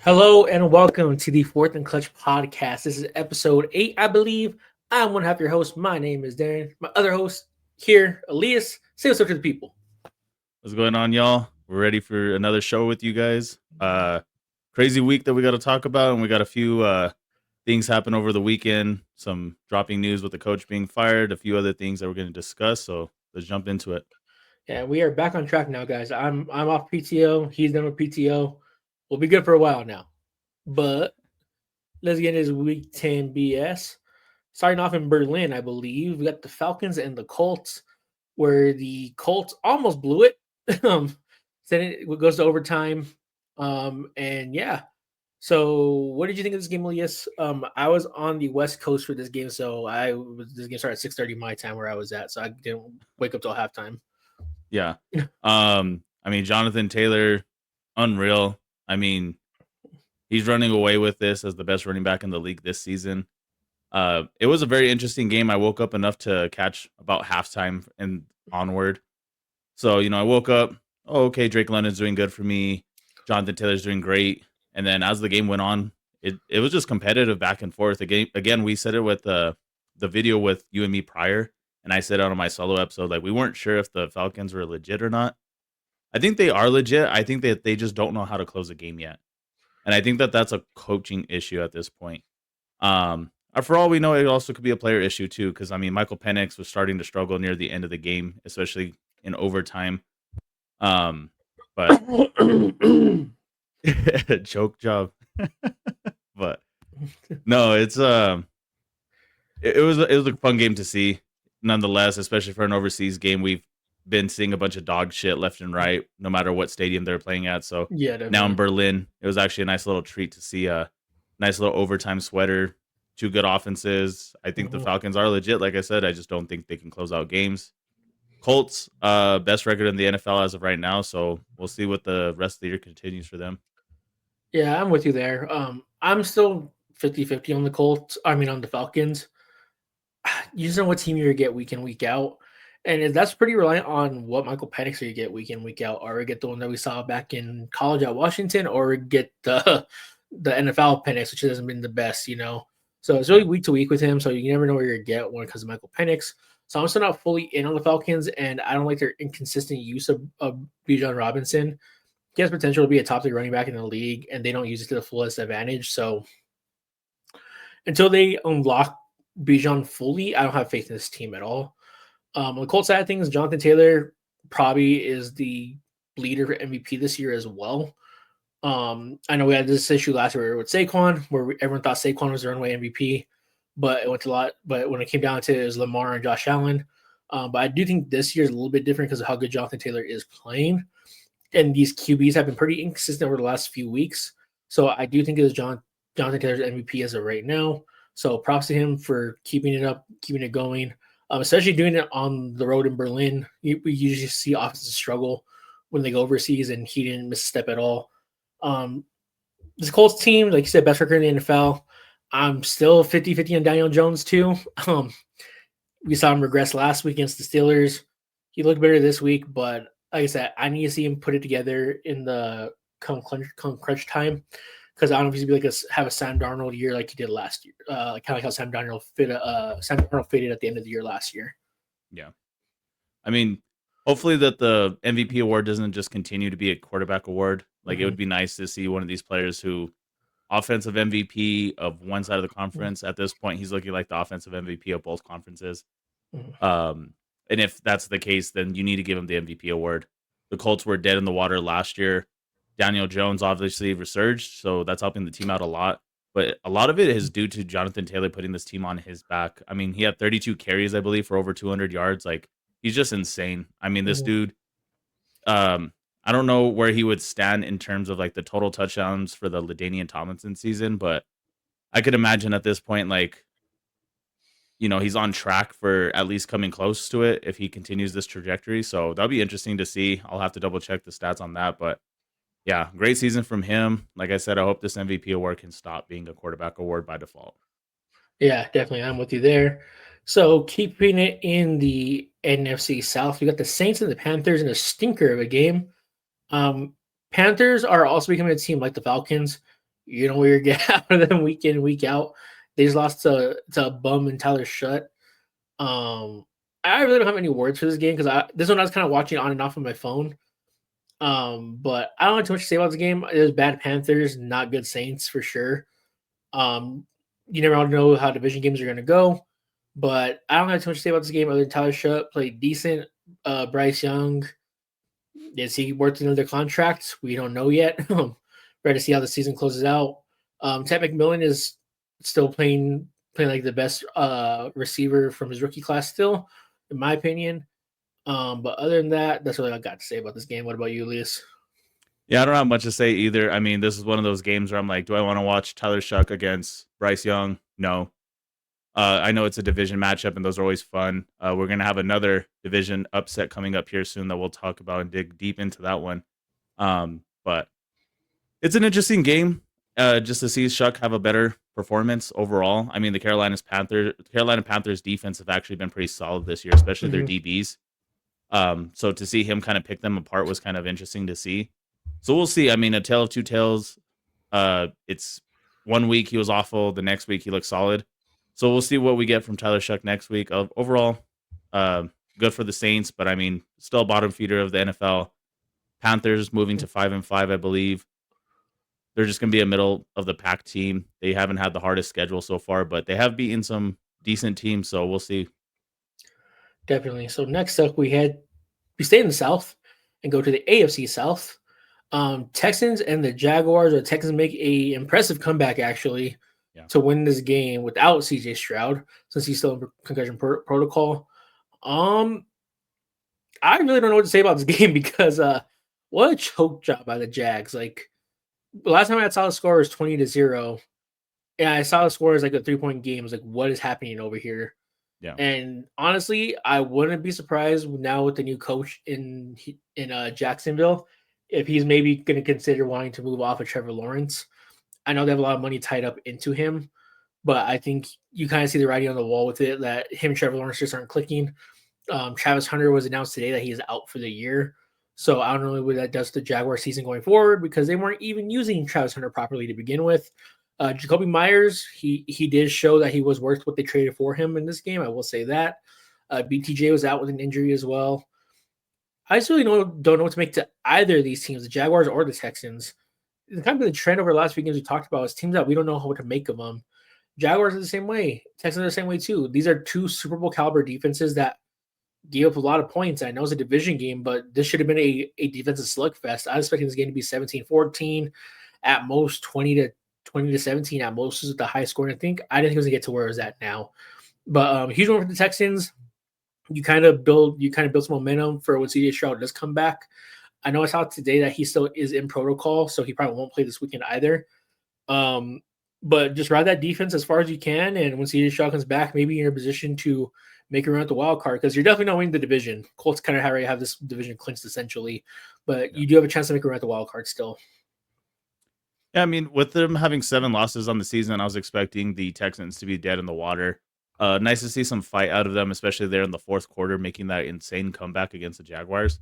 Hello and welcome to the Fourth and Clutch podcast. This is episode 8, I believe. I'm one half your host. My name is Darren. My other host here, Elias. Say what's up to the people. What's going on, y'all? We're ready for another show with you guys. Crazy week that we got to talk about, and we got a few things happen over the weekend. Some dropping news with the coach being fired, a few other things that we're going to discuss. So let's jump into it. Yeah, we are back on track now, guys. I'm off PTO. He's done with PTO. We'll be good for a while now. But let's get into this week 10 BS. Starting off in Berlin, I believe. We got the Falcons and the Colts, where the Colts almost blew it. Then it goes to overtime. And yeah. So what did you think of this game, Elias? I was on the West Coast for this game, so this game started at 6:30 my time where I was at, so I didn't wake up till halftime. Yeah. Jonathan Taylor, unreal. I mean, he's running away with this as the best running back in the league this season. It was a very interesting game. I woke up enough to catch about halftime and onward. So, I woke up, okay, Drake London's doing good for me. Jonathan Taylor's doing great. And then as the game went on, it was just competitive back and forth. Again, we said it with the video with you and me prior, and I said it on my solo episode, like we weren't sure if the Falcons were legit or not. I think they are legit. I think that they just don't know how to close a game yet. And I think that that's a coaching issue at this point. For all we know, it also could be a player issue too, because Michael Penix was starting to struggle near the end of the game, especially in overtime. But joke job. But no, it was a fun game to see, nonetheless, especially for an overseas game. We've been seeing a bunch of dog shit left and right, no matter what stadium they're playing at. So Yeah, definitely. now in Berlin, it was actually a nice little treat to see a nice little overtime sweater. Two good offenses. I think the Falcons are legit. Like I said, I just don't think they can close out games. Colts, best record in the NFL as of right now. So we'll see what the rest of the year continues for them. Yeah, I'm with you there. I'm still 50-50 on the Colts. On the Falcons. You just know what team you're gonna get week in, week out. And that's pretty reliant on what Michael Penix you get week in, week out, or get the one that we saw back in college at Washington, or get the NFL Penix, which hasn't been the best. So it's really week to week with him. So you never know where you're gonna get when it comes to Michael Penix. So I'm still not fully in on the Falcons, and I don't like their inconsistent use of Bijan Robinson. He has potential to be a top 3 running back in the league, and they don't use it to the fullest advantage. So until they unlock Bijan fully, I don't have faith in this team at all. On the Colts side of things, Jonathan Taylor probably is the leader for MVP this year as well. I know we had this issue last year with Saquon, where everyone thought Saquon was the runaway MVP, but it went a lot. But when it came down to it, was Lamar and Josh Allen. But I do think this year is a little bit different because of how good Jonathan Taylor is playing, and these QBs have been pretty inconsistent over the last few weeks. So I do think it is Jonathan Taylor's MVP as of right now. So props to him for keeping it up, keeping it going, especially doing it on the road in Berlin. We usually see offenses struggle when they go overseas, and he didn't miss a step at all. This Colts team, like you said, best record in the NFL. I'm still 50-50 on Daniel Jones too. We saw him regress last week against the Steelers. He looked better this week, but like I said, I need to see him put it together in the come crunch time, because I don't know if he's gonna be have a Sam Darnold year like he did last year, kind of like how Sam Darnold faded at the end of the year last year. Yeah, hopefully that the MVP award doesn't just continue to be a quarterback award. Like, it would be nice to see one of these players who offensive MVP of one side of the conference. At this point, he's looking like the offensive MVP of both conferences. And if that's the case, then you need to give him the MVP award. The Colts were dead in the water last year. Daniel Jones obviously resurged, so that's helping the team out a lot. But a lot of it is due to Jonathan Taylor putting this team on his back. He had 32 carries, I believe, for over 200 yards. Like, he's just insane. This dude, I don't know where he would stand in terms of like the total touchdowns for the LaDainian Tomlinson season, but I could imagine at this point, like, he's on track for at least coming close to it if he continues this trajectory. So that'll be interesting to see. I'll have to double check the stats on that. But yeah, great season from him. Like I said, I hope this MVP award can stop being a quarterback award by default. Yeah, definitely. I'm with you there. So keeping it in the NFC South, we got the Saints and the Panthers in a stinker of a game. Panthers are also becoming a team like the Falcons. You know what you're getting out of them week in, week out. They just lost to a bum and Tyler Shutt. Um, I really don't have any words for this game because this one I was kind of watching on and off on my phone. But I don't have too much to say about this game. There's bad Panthers, not good Saints for sure. Um, you never know how division games are going to go, but I don't have too much to say about this game other than Tyler Shutt played decent. Bryce Young, is he worth another contract? We don't know yet. Ready to see how the season closes out. Ted McMillan is still playing like the best receiver from his rookie class still, in my opinion. But other than that, that's what I got to say about this game. What about you, Elias? Yeah, I don't have much to say either. I mean, this is one of those games where I'm like, do I want to watch Tyler Shuck against Bryce Young? No. I know it's a division matchup, and those are always fun. We're going to have another division upset coming up here soon that we'll talk about and dig deep into that one. But it's an interesting game just to see Shuck have a better performance overall. I mean, the Carolina Panthers defense have actually been pretty solid this year, especially their Mm-hmm. DBs. So to see him kind of pick them apart was kind of interesting to see. So we'll see. I mean, a tale of two tales. It's one week he was awful, the next week he looks solid. So we'll see what we get from Tyler Shuck next week. Overall, uh, good for the Saints, but I mean, still a bottom feeder of the NFL. Panthers moving to 5-5, I believe. They're just going to be a middle of the pack team. They haven't had the hardest schedule so far, but they have beaten some decent teams. So we'll see. Definitely. So next up, we stay in the South and go to the AFC South. Texans and the Jaguars. Or Texans make a impressive comeback actually Yeah. to win this game without CJ Stroud since he's still in concussion protocol. I really don't know what to say about this game because what a choke job by the Jags. Like the last time I saw the score was 20-0. And I saw the score as like a 3-point game. I was like, what is happening over here? Yeah. And honestly, I wouldn't be surprised now with the new coach in Jacksonville if he's maybe going to consider wanting to move off of Trevor Lawrence. I know they have a lot of money tied up into him, but I think you kind of see the writing on the wall with it that him and Trevor Lawrence just aren't clicking. Travis Hunter was announced today that he is out for the year. So I don't know what that does to the Jaguar season going forward because they weren't even using Travis Hunter properly to begin with. Jacoby Myers, he did show that he was worth what they traded for him in this game. I will say that. BTJ was out with an injury as well. I just really don't know what to make to either of these teams, the Jaguars or the Texans. It's kind of the trend over the last few games we talked about is teams that we don't know what to make of them. Jaguars are the same way. Texans are the same way too. These are two Super Bowl caliber defenses that gave up a lot of points. I know it's a division game, but this should have been a defensive slugfest. I was expecting this game to be 17-14, at most 20-17 at most is the high score. And I didn't think it was gonna get to where it was at now. But huge one for the Texans. You kind of build some momentum for when CJ Stroud does come back. I know I saw today that he still is in protocol, so he probably won't play this weekend either. But just ride that defense as far as you can, and when CJ Stroud comes back, maybe you're in a position to make a run at the wild card because you're definitely not winning the division. Colts kind of already have this division clinched essentially, but you do have a chance to make a run at the wild card still. Yeah, I mean, with them having 7 losses on the season, I was expecting the Texans to be dead in the water. Nice to see some fight out of them, especially there in the fourth quarter, making that insane comeback against the Jaguars.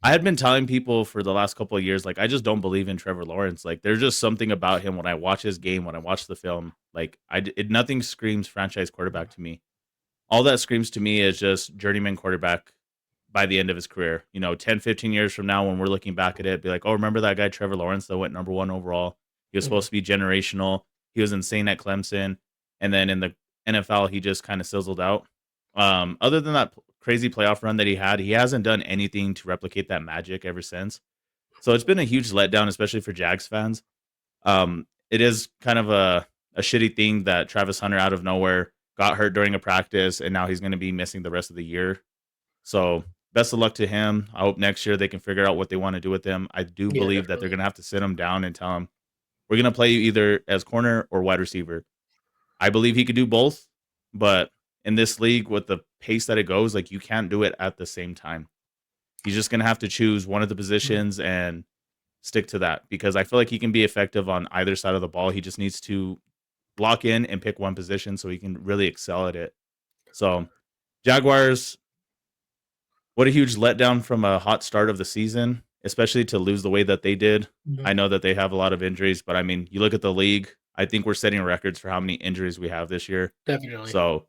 I had been telling people for the last couple of years, like, I just don't believe in Trevor Lawrence. Like, there's just something about him when I watch his game, when I watch the film. Like, nothing screams franchise quarterback to me. All that screams to me is just journeyman quarterback by the end of his career. 10, 15 years from now, when we're looking back at it, be like, oh, remember that guy, Trevor Lawrence, that went number 1 overall? He was supposed to be generational. He was insane at Clemson. And then in the NFL, he just kind of sizzled out. Other than that crazy playoff run that he hasn't done anything to replicate that magic ever since. So it's been a huge letdown, especially for Jags fans. It is kind of a shitty thing that Travis Hunter out of nowhere got hurt during a practice, and now he's going to be missing the rest of the year. So best of luck to him. I hope next year they can figure out what they want to do with him. I do Yeah, believe that they're definitely. going to have to sit him down and tell him, we're going to play you either as corner or wide receiver. I believe he could do both, but in this league with the pace that it goes, like, you can't do it at the same time. He's just going to have to choose one of the positions and stick to that because I feel like he can be effective on either side of the ball. He just needs to lock in and pick one position so he can really excel at it. So, Jaguars, what a huge letdown from a hot start of the season. especially to lose the way that they did. Mhm. I know that they have a lot of injuries, but I mean, you look at the league, I think we're setting records for how many injuries we have this year. Definitely. So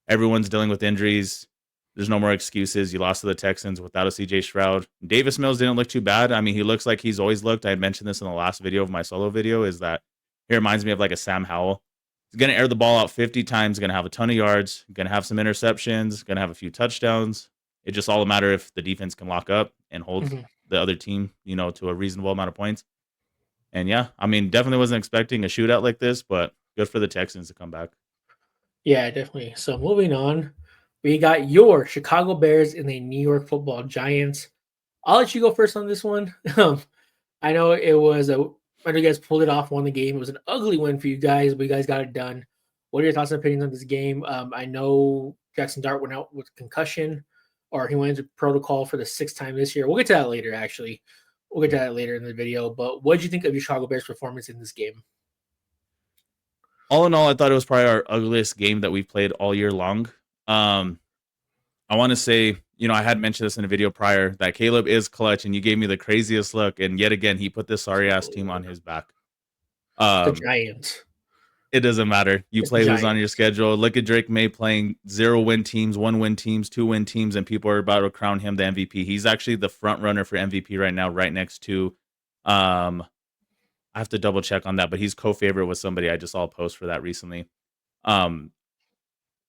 everyone's dealing with injuries. There's no more excuses. You lost to the Texans without a CJ Stroud. Davis Mills didn't look too bad. I mean, he looks like he's always looked. I had mentioned this in the last video of my solo video, is that he reminds me of like a Sam Howell. He's going to air the ball out 50 times, going to have a ton of yards, going to have some interceptions, going to have a few touchdowns. It just all a matter if the defense can lock up and hold Mhm. the other team, to a reasonable amount of points. And yeah, I mean, definitely wasn't expecting a shootout like this, but good for the Texans to come back. Yeah, definitely. So moving on, we got your Chicago Bears and the New York Football Giants. I'll let you go first on this one. I know it was a. I know you guys pulled it off, won the game. It was an ugly win for you guys, but you guys got it done. What are your thoughts and opinions on this game? I know Jackson Dart went out with concussion, or he went into protocol for the sixth time this year. We'll get to that later. Actually, we'll get to that later in the video. But what did you think of your Chicago Bears performance in this game? All in all, I thought it was probably our ugliest game that we've played all year long. Um, I want to say, I had mentioned this in a video prior that Caleb is clutch, and you gave me the craziest look. And yet again, he put this sorry ass team on his back. The Um, Giants. it doesn't matter. You It's the play who's on your Giants. schedule. Look at Drake May playing 0-win teams, 1-win teams, 2-win teams, and people are about to crown him the MVP. He's actually the front runner for MVP right now, right next to, um, I have to double check on that, but he's co-favorite with somebody. I just saw a post for that recently. Um,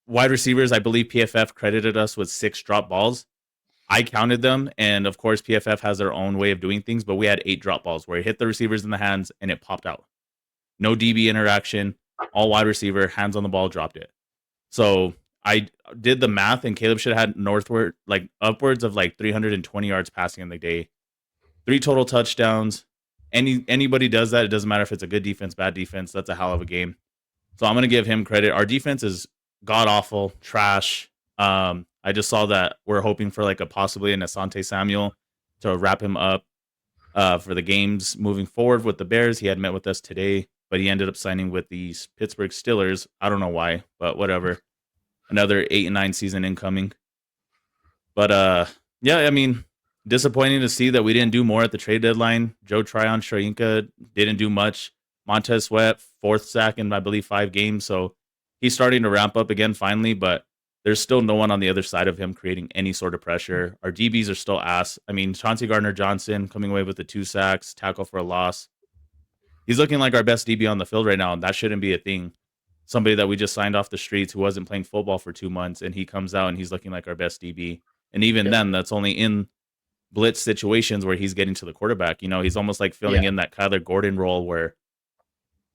Wide receivers, I believe PFF credited us with 6 drop balls. I counted them, and of course, PFF has their own way of doing things, but we had 8 drop balls where it hit the receivers in the hands and it popped out. No DB interaction, all wide receiver, hands on the ball, dropped it. So I did the math, and Caleb should have had upwards of like 320 yards passing in the day, 3 total touchdowns. Anybody does that, it doesn't matter if it's a good defense, bad defense. That's a hell of a game. So I'm gonna give him credit. Our defense is god awful, trash. I just saw that we're hoping for like a possibly an Asante Samuel to wrap him up for the games moving forward with the Bears. He had met with us today, but he ended up signing with the Pittsburgh Steelers. I don't know why, but whatever. Another 8-9 season incoming. But yeah, I mean, disappointing to see that we didn't do more at the trade deadline. Joe Tryon Shoyinka didn't do much. Montez Sweat, 4th sack in, I believe, 5 games. So he's starting to ramp up again finally, but there's still no one on the other side of him creating any sort of pressure. Our DBs are still ass. I mean, Chauncey Gardner-Johnson coming away with the 2 sacks, tackle for a loss. He's looking like our best DB on the field right now, and that shouldn't be a thing. Somebody that we just signed off the streets who wasn't playing football for 2 months, and he comes out and he's looking like our best DB. And even then, Definitely. that's only in blitz situations where he's getting to the quarterback. He's almost like filling Yeah. in that Kyler Gordon role where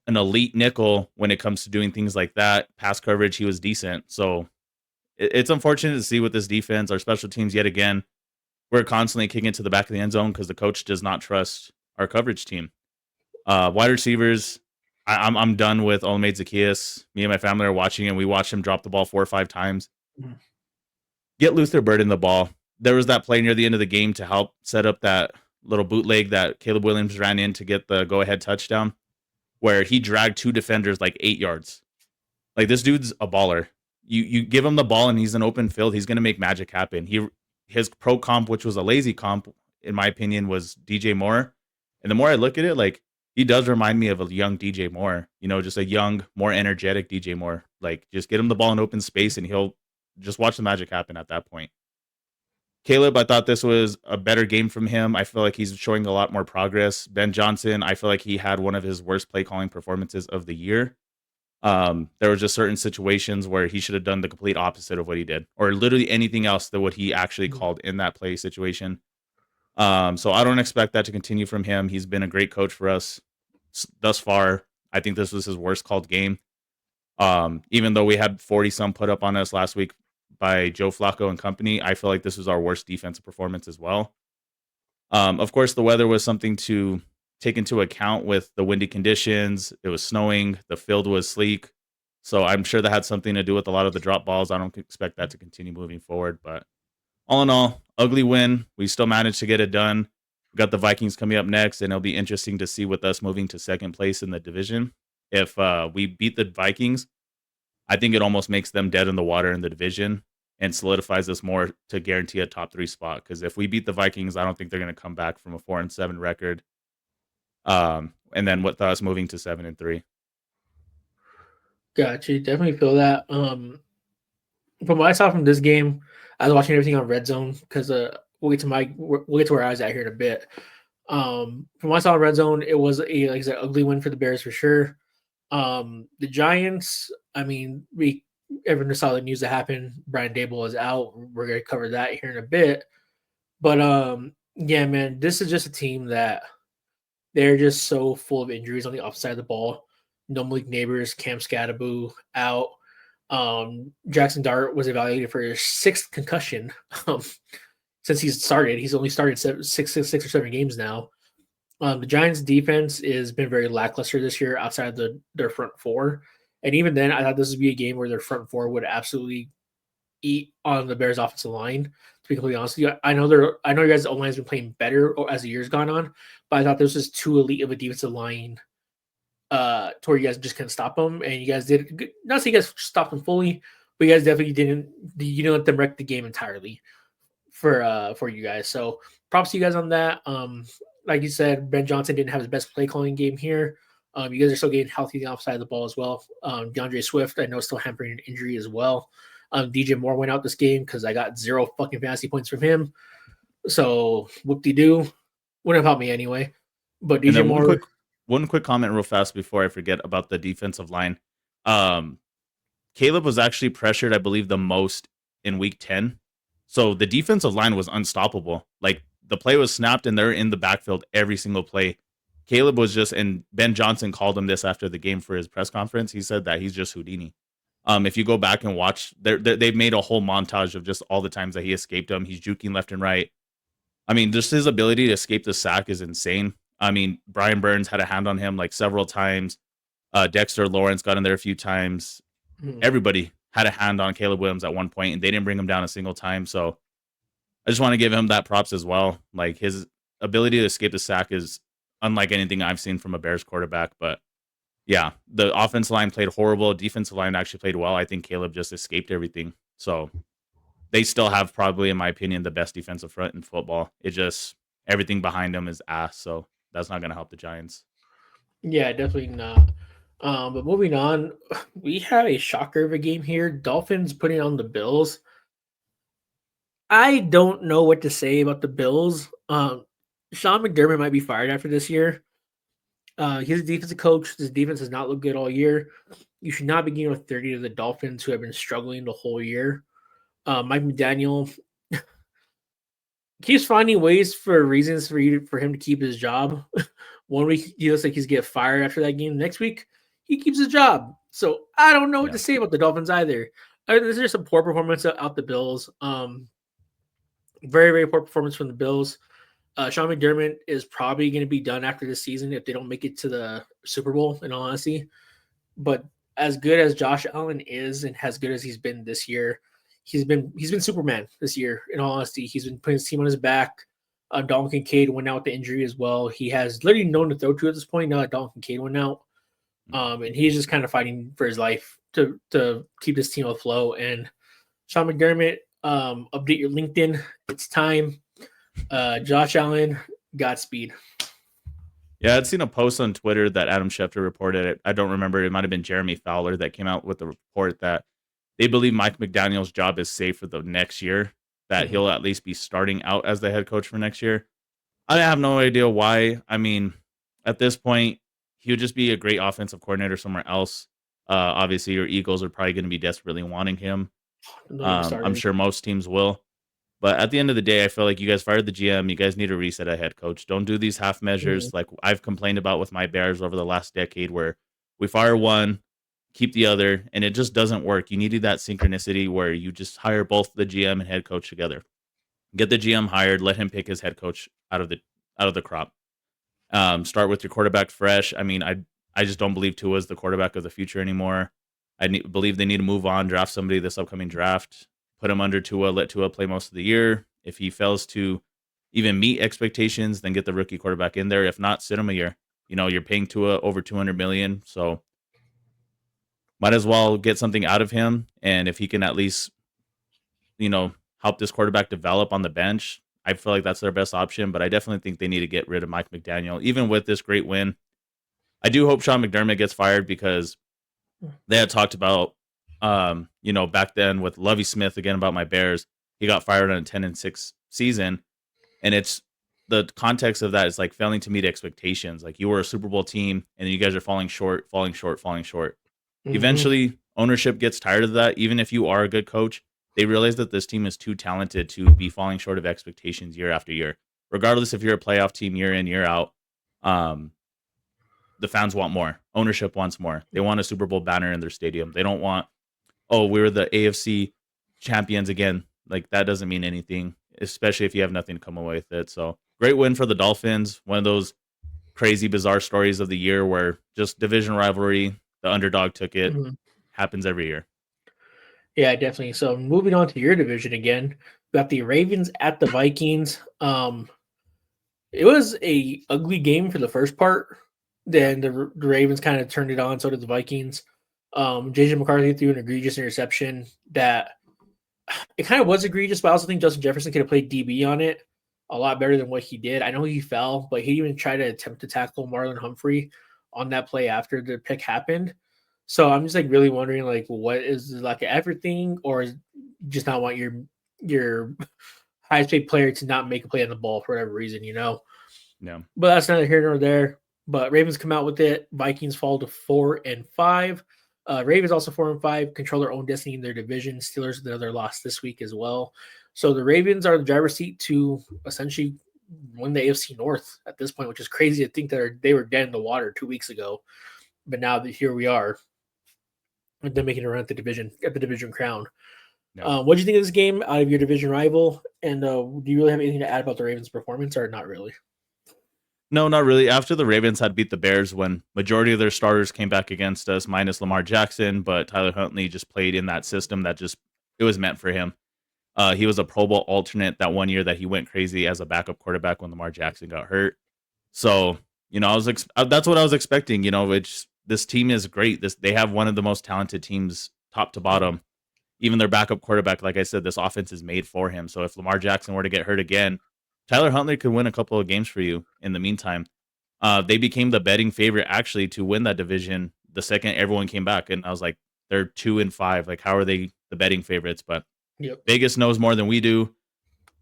an elite nickel when it comes to doing things like that. Pass coverage, he was decent. So it's unfortunate to see with this defense, our special teams yet again, we're constantly kicking it to the back of the end zone because the coach does not trust our coverage team. Wide receivers, I'm done with Olamide Zaccheaus. Me and my family are watching, and we watched him drop the ball 4 or 5 times. Mhm. Get Luther Burden the ball. There was that play near the end of the game to help set up that little bootleg that Caleb Williams ran in to get the go-ahead touchdown, where he dragged 2 defenders like 8 yards. Like, this dude's a baller. You give him the ball and he's an open field, he's gonna make magic happen. His pro comp, which was a lazy comp, in my opinion, was DJ Moore. And the more I look at it, like, he does remind me of a young DJ Moore, just a young, more energetic DJ Moore. Like, just get him the ball in open space and he'll just watch the magic happen at that point. Caleb, I thought this was a better game from him. I feel like he's showing a lot more progress. Ben Johnson, I feel like he had one of his worst play calling performances of the year. There were just certain situations where he should have done the complete opposite of what he did, or literally anything else than what he actually Mhm. called in that play situation. So I don't expect that to continue from him. He's been a great coach for us thus far. I think this was his worst called game. Even though we had 40 some put up on us last week by Joe Flacco and company, I feel like this was our worst defensive performance as well. Of course, the weather was something to take into account with the windy conditions. It was snowing. The field was sleek. So I'm sure that had something to do with a lot of the drop balls. I don't expect that to continue moving forward. But all in all, ugly win. We still managed to get it done. We got the Vikings coming up next, and it'll be interesting to see with us moving to second place in the division. If we beat the Vikings, I think it almost makes them dead in the water in the division. and solidifies us more to guarantee a top 3 spot. Because if we beat the Vikings, I don't think they're going to come back from a 4-7 record. And then with us moving to 7-3. Gotcha. Definitely feel that. From what I saw from this game, I was watching everything on Red Zone because we'll get to where I was at here in a bit. From what I saw on Red Zone, it was a like I said, ugly win for the Bears for sure. The Giants, I mean, everyone saw the news that happened. Brian Daboll is out. We're gonna cover that here in a bit. But yeah, man, this is just a team that they're just so full of injuries on the offside of the ball. No Malik Neighbors, Cam Scattaboo out. Jackson Dart was evaluated for his 6th concussion since he's started. He's only started six or 7 games now. The Giants' defense has been very lackluster this year outside of their front four. And even then, I thought this would be a game where their front four would absolutely eat on the Bears' offensive line. To be completely honest with you, I know you guys' O line has been playing better as the year's gone on, but I thought this was too elite of a defensive line to where you guys just couldn't stop them. And you guys did not say you guys stopped them fully, but you guys definitely didn't. You didn't let them wreck the game entirely for you guys. So props to you guys on that. Like you said, Ben Johnson didn't have his best play calling game here. You guys are still getting healthy on the offside of the ball as well. DeAndre Swift, I know, still hampering an injury as well. DJ Moore went out this game because I got 0 fucking fantasy points from him. So whoop-de-doo. Wouldn't have helped me anyway. But DJ Moore. One quick comment real fast before I forget about the defensive line. Caleb was actually pressured, I believe, the most in week 10. So the defensive line was unstoppable. Like, the play was snapped and they're in the backfield every single play. Caleb was just, and Ben Johnson called him this after the game for his press conference. He said that he's just Houdini. If you go back and watch, they've made a whole montage of just all the times that he escaped him. He's juking left and right. I mean, just his ability to escape the sack is insane. I mean, Brian Burns had a hand on him like several times. Dexter Lawrence got in there a few times. Everybody had a hand on Caleb Williams at one point, and they didn't bring him down a single time. So I just want to give him that props as well. Like, his ability to escape the sack is unlike anything I've seen from a Bears quarterback. But yeah, the offensive line played horrible. Defensive line actually played well. I think Caleb just escaped everything. So they still have probably, in my opinion, the best defensive front in football. It just, everything behind them is ass. So that's not going to help the Giants. Yeah, definitely not. But moving on, we have a shocker of a game here. Dolphins putting on the Bills. I don't know what to say about the Bills. Sean McDermott might be fired after this year. He's a defensive coach. His defense has not looked good all year. You should not be giving a 30 to the Dolphins, who have been struggling the whole year. Mike McDaniel keeps finding ways for reasons for him to keep his job. One week he looks like he's get fired after that game. Next week he keeps his job. So I don't know what to say about the Dolphins either. This is some poor performance out the Bills. Very, very poor performance from the Bills. Sean McDermott is probably going to be done after this season if they don't make it to the Super Bowl, in all honesty. But as good as Josh Allen is and as good as he's been this year, he's been Superman this year, in all honesty. He's been putting his team on his back. Dalton Kincaid went out with the injury as well. He has literally no one to throw to at this point now that Dalton Kincaid went out. And he's just kind of fighting for his life to keep this team afloat. And Sean McDermott, update your LinkedIn. It's time. Josh Allen, Godspeed. Yeah, I'd seen a post on Twitter that Adam Schefter reported it. I don't remember. It might have been Jeremy Fowler that came out with the report that they believe Mike McDaniel's job is safe for the next year, that he'll at least be starting out as the head coach for next year. I have no idea why. I mean, at this point, he would just be a great offensive coordinator somewhere else. Obviously, your Eagles are probably going to be desperately wanting him. I'm sure most teams will. But at the end of the day, I feel like you guys fired the GM. You guys need to reset a head coach. Don't do these half measures like I've complained about with my Bears over the last decade, where we fire one, keep the other, and it just doesn't work. You needed that synchronicity where you just hire both the GM and head coach together. Get the GM hired, let him pick his head coach out of the crop. Start with your quarterback fresh. I mean, I just don't believe Tua is the quarterback of the future anymore. Believe they need to move on, draft somebody this upcoming draft. Put him under Tua, let Tua play most of the year. If he fails to even meet expectations, then get the rookie quarterback in there. If not, sit him a year. You know, you're paying Tua over $200 million, so might as well get something out of him. And if he can at least help this quarterback develop on the bench, I feel like that's their best option. But I definitely think they need to get rid of Mike McDaniel, even with this great win. I do hope Sean McDermott gets fired because they had talked about, back then with Lovie Smith again about my Bears. He got fired on a 10-6 season, and it's the context of that is like failing to meet expectations. Like you were a Super Bowl team, and you guys are falling short, falling short, falling short. Hmm. Eventually, ownership gets tired of that. Even if you are a good coach, they realize that this team is too talented to be falling short of expectations year after year. Regardless if you're a playoff team year in, year out, um, the fans want more. Ownership wants more. They want a Super Bowl banner in their stadium. They don't want, oh, we were the AFC champions again. Like that doesn't mean anything, especially if you have nothing to come away with it. So great win for the Dolphins. One of those crazy, bizarre stories of the year where just division rivalry, the underdog took it. Hmm. Happens every year. Yeah, definitely. So moving on to your division again, we got the Ravens at the Vikings. It was a ugly game for the first part. Yeah. Then the Ravens kind of turned it on. So did the Vikings. JJ McCarthy threw an egregious interception that it kind of was egregious, but I also think Justin Jefferson could have played DB on it a lot better than what he did. I know he fell, but he even tried to attempt to tackle Marlon Humphrey on that play after the pick happened. So I'm just like really wondering, like, what is it, like everything, or is just not want your highest paid player to not make a play on the ball for whatever reason, you know? Yeah. But that's neither here nor there. But Ravens come out with it. Vikings fall to 4-5. Ravens also 4-5, control their own destiny in their division. Steelers another loss this week as well. So the Ravens are in the driver's seat to essentially win the AFC North at this point, which is crazy to think that they were dead in the water 2 weeks ago. But now that here we are, they're making a run at the division crown. Yeah. What do you think of this game out of your division rival? And do you really have anything to add about the Ravens' performance, or not really? No, not really. After the Ravens had beat the Bears when majority of their starters came back against us, minus Lamar Jackson, but Tyler Huntley just played in that system that just it was meant for him. He was a Pro Bowl alternate that one year that he went crazy as a backup quarterback when Lamar Jackson got hurt. So, that's what I was expecting. Which this team is great. They have one of the most talented teams, top to Mhm. bottom. Even their backup quarterback, like I said, this offense is made for him. So if Lamar Jackson were to get hurt again, Tyler Huntley could win a couple of games for you in the meantime. They became the betting favorite actually to win that division the second everyone came back. And I was like, they're 2-5. Like, how are they the betting favorites? But Yep. Vegas knows more than we do.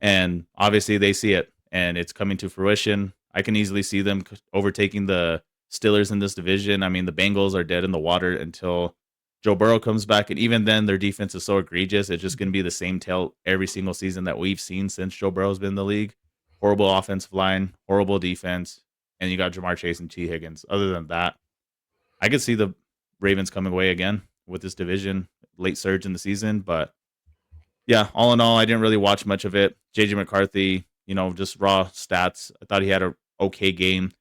And obviously they see it and it's coming to fruition. I can easily see them overtaking the Steelers in this division. I mean, the Bengals are dead in the water until Joe Burrow comes back. And even then, their defense is so egregious. It's just going to be the same tale every single season that we've seen since Joe Burrow's been in the league. Horrible offensive line, horrible defense. And you got Jamar Chase and T. Higgins. Other than that, I could see the Ravens coming away again with this division late surge in the season. But yeah, all in all, I didn't really watch much of it. JJ McCarthy, just raw stats. I thought he had a okay game.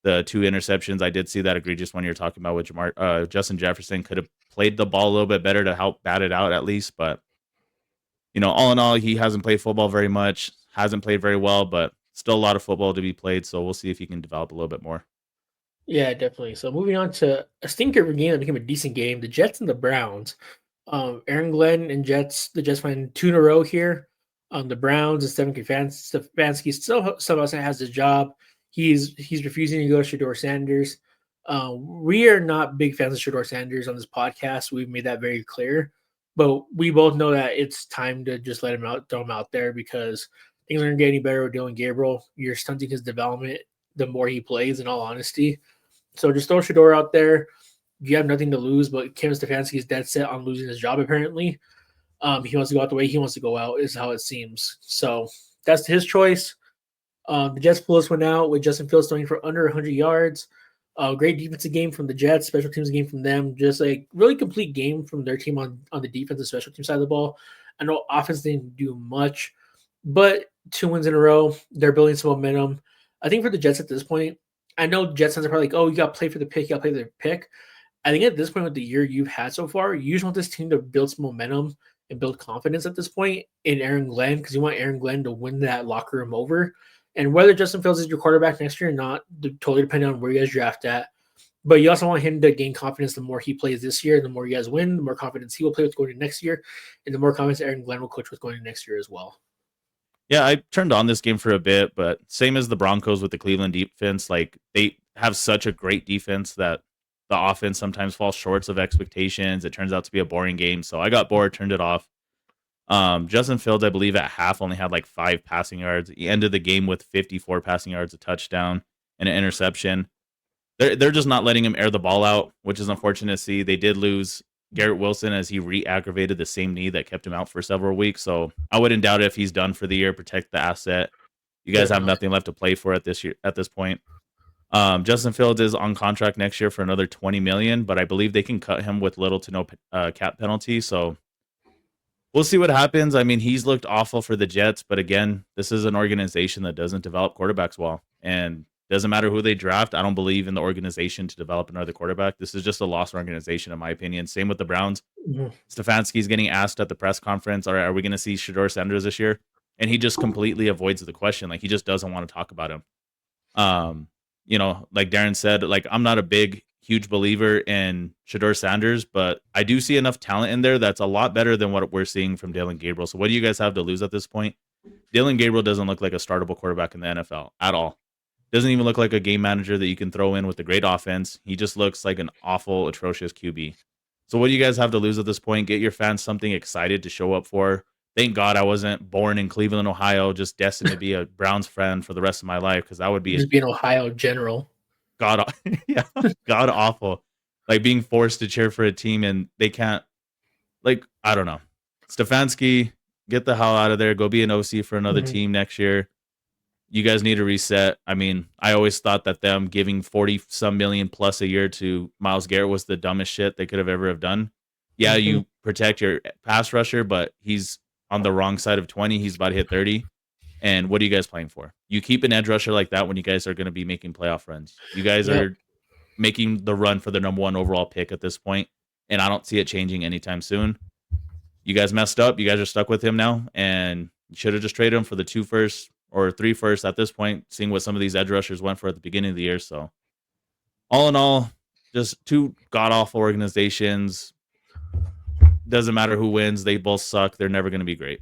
The two interceptions, I did see that egregious one you're talking about with Justin Jefferson could have played the ball a little bit better to help bat it out at least. But all in all, he hasn't played football very much, hasn't played very well, but still a lot of football to be played. So we'll see if he can develop a little bit more. Yeah, definitely. So moving on to a stinker of a game that became a decent game, the Jets and the Browns. Aaron Glenn and the Jets win 2 in a row here. The Browns and Stefanski still somehow has his job. He's refusing to go to Shador Sanders. We are not big fans of Shador Sanders on this podcast. We've made that very clear. But we both know that it's time to just let him out, throw him out there because things aren't getting any better with Dylan Gabriel. You're stunting his development the more he plays, in all honesty. So just throw Shador out there. You have nothing to lose, but Kevin Stefanski is dead set on losing his job, apparently. He wants to go out the way he wants to go out, is how it seems. So that's his choice. The Jets pull this one out with Justin Fields throwing for under 100 yards. Great defensive game from the Jets, special teams game from them. Just a really complete game from their team on the defensive special team side of the ball. I know offense didn't do much, but 2 wins in a row. They're building some momentum. I think for the Jets at this point, I know Jets fans are probably like, oh, you got to play for the pick. You got to play for the pick. I think at this point with the year you've had so far, you just want this team to build some momentum and build confidence at this point in Aaron Glenn because you want Aaron Glenn to win that locker room over. And whether Justin Fields is your quarterback next year or not, totally depending on where you guys draft at. But you also want him to gain confidence. The more he plays this year, the more you guys win, the more confidence he will play with going into next year, and the more confidence Aaron Glenn will coach with going into next year as well. Yeah, I turned on this game for a bit, but same as the Broncos with the Cleveland defense, like they have such a great defense that the offense sometimes falls short of expectations. It turns out to be a boring game. So I got bored, turned it off. Justin Fields, I believe, at half only had like 5 passing yards. He ended the game with 54 passing yards, a touchdown, and an interception. They're just not letting him air the ball out, which is unfortunate to see. They did lose Garrett Wilson as he re-aggravated the same knee that kept him out for several weeks. So I wouldn't doubt it if he's done for the year. Protect the asset. You guys have Definitely. nothing left to play for at this year at this point. Justin Fields is on contract next year for another 20 million, but I believe they can cut him with little to no cap penalty. So we'll see what happens. I mean, he's looked awful for the Jets, but again, this is an organization that doesn't develop quarterbacks well, and doesn't matter who they draft. I don't believe in the organization to develop another quarterback. This is just a lost organization, in my opinion. Same with the Browns. Mhm. Stefanski's getting asked at the press conference, "All right, are we going to see Shador Sanders this year?" And he just completely avoids the question. Like he just doesn't want to talk about him. Um, like Darren said, like I'm not a big, huge believer in Shador Sanders, but I do see enough talent in there that's a lot better than what we're seeing from Dalen Gabriel. So what do you guys have to lose at this point? Dalen Gabriel doesn't look like a startable quarterback in the NFL at all. Doesn't even look like a game manager that you can throw in with a great offense. He just looks like an awful, atrocious QB. So what do you guys have to lose at this point? Get your fans something excited to show up for. Thank God I wasn't born in Cleveland, Ohio, just destined to be a Browns fan for the rest of my life, because that would be Just being Ohio general. god yeah, god awful. Like being forced to cheer for a team and they can't, like, I don't know. Stefanski, get the hell out of there. Go be an OC for another Mhm. team next year. You guys need to reset. I mean, I always thought that them giving 40 some million plus a year to Myles Garrett was the dumbest shit they could have ever have done. Yeah, Mhm. you protect your pass rusher, but he's on the wrong side of 20. He's about to hit 30. And what are you guys playing for? You keep an edge rusher like that when you guys are going to be making playoff runs. You guys Yep. are making the run for the number one overall pick at this point, and I don't see it changing anytime soon. You guys messed up. You guys are stuck with him now, and you should have just traded him for the 2 firsts or 3 firsts at this point, seeing what some of these edge rushers went for at the beginning of the year. So, all in all, just two god awful organizations. Doesn't matter who wins, they both suck. They're never going to be great.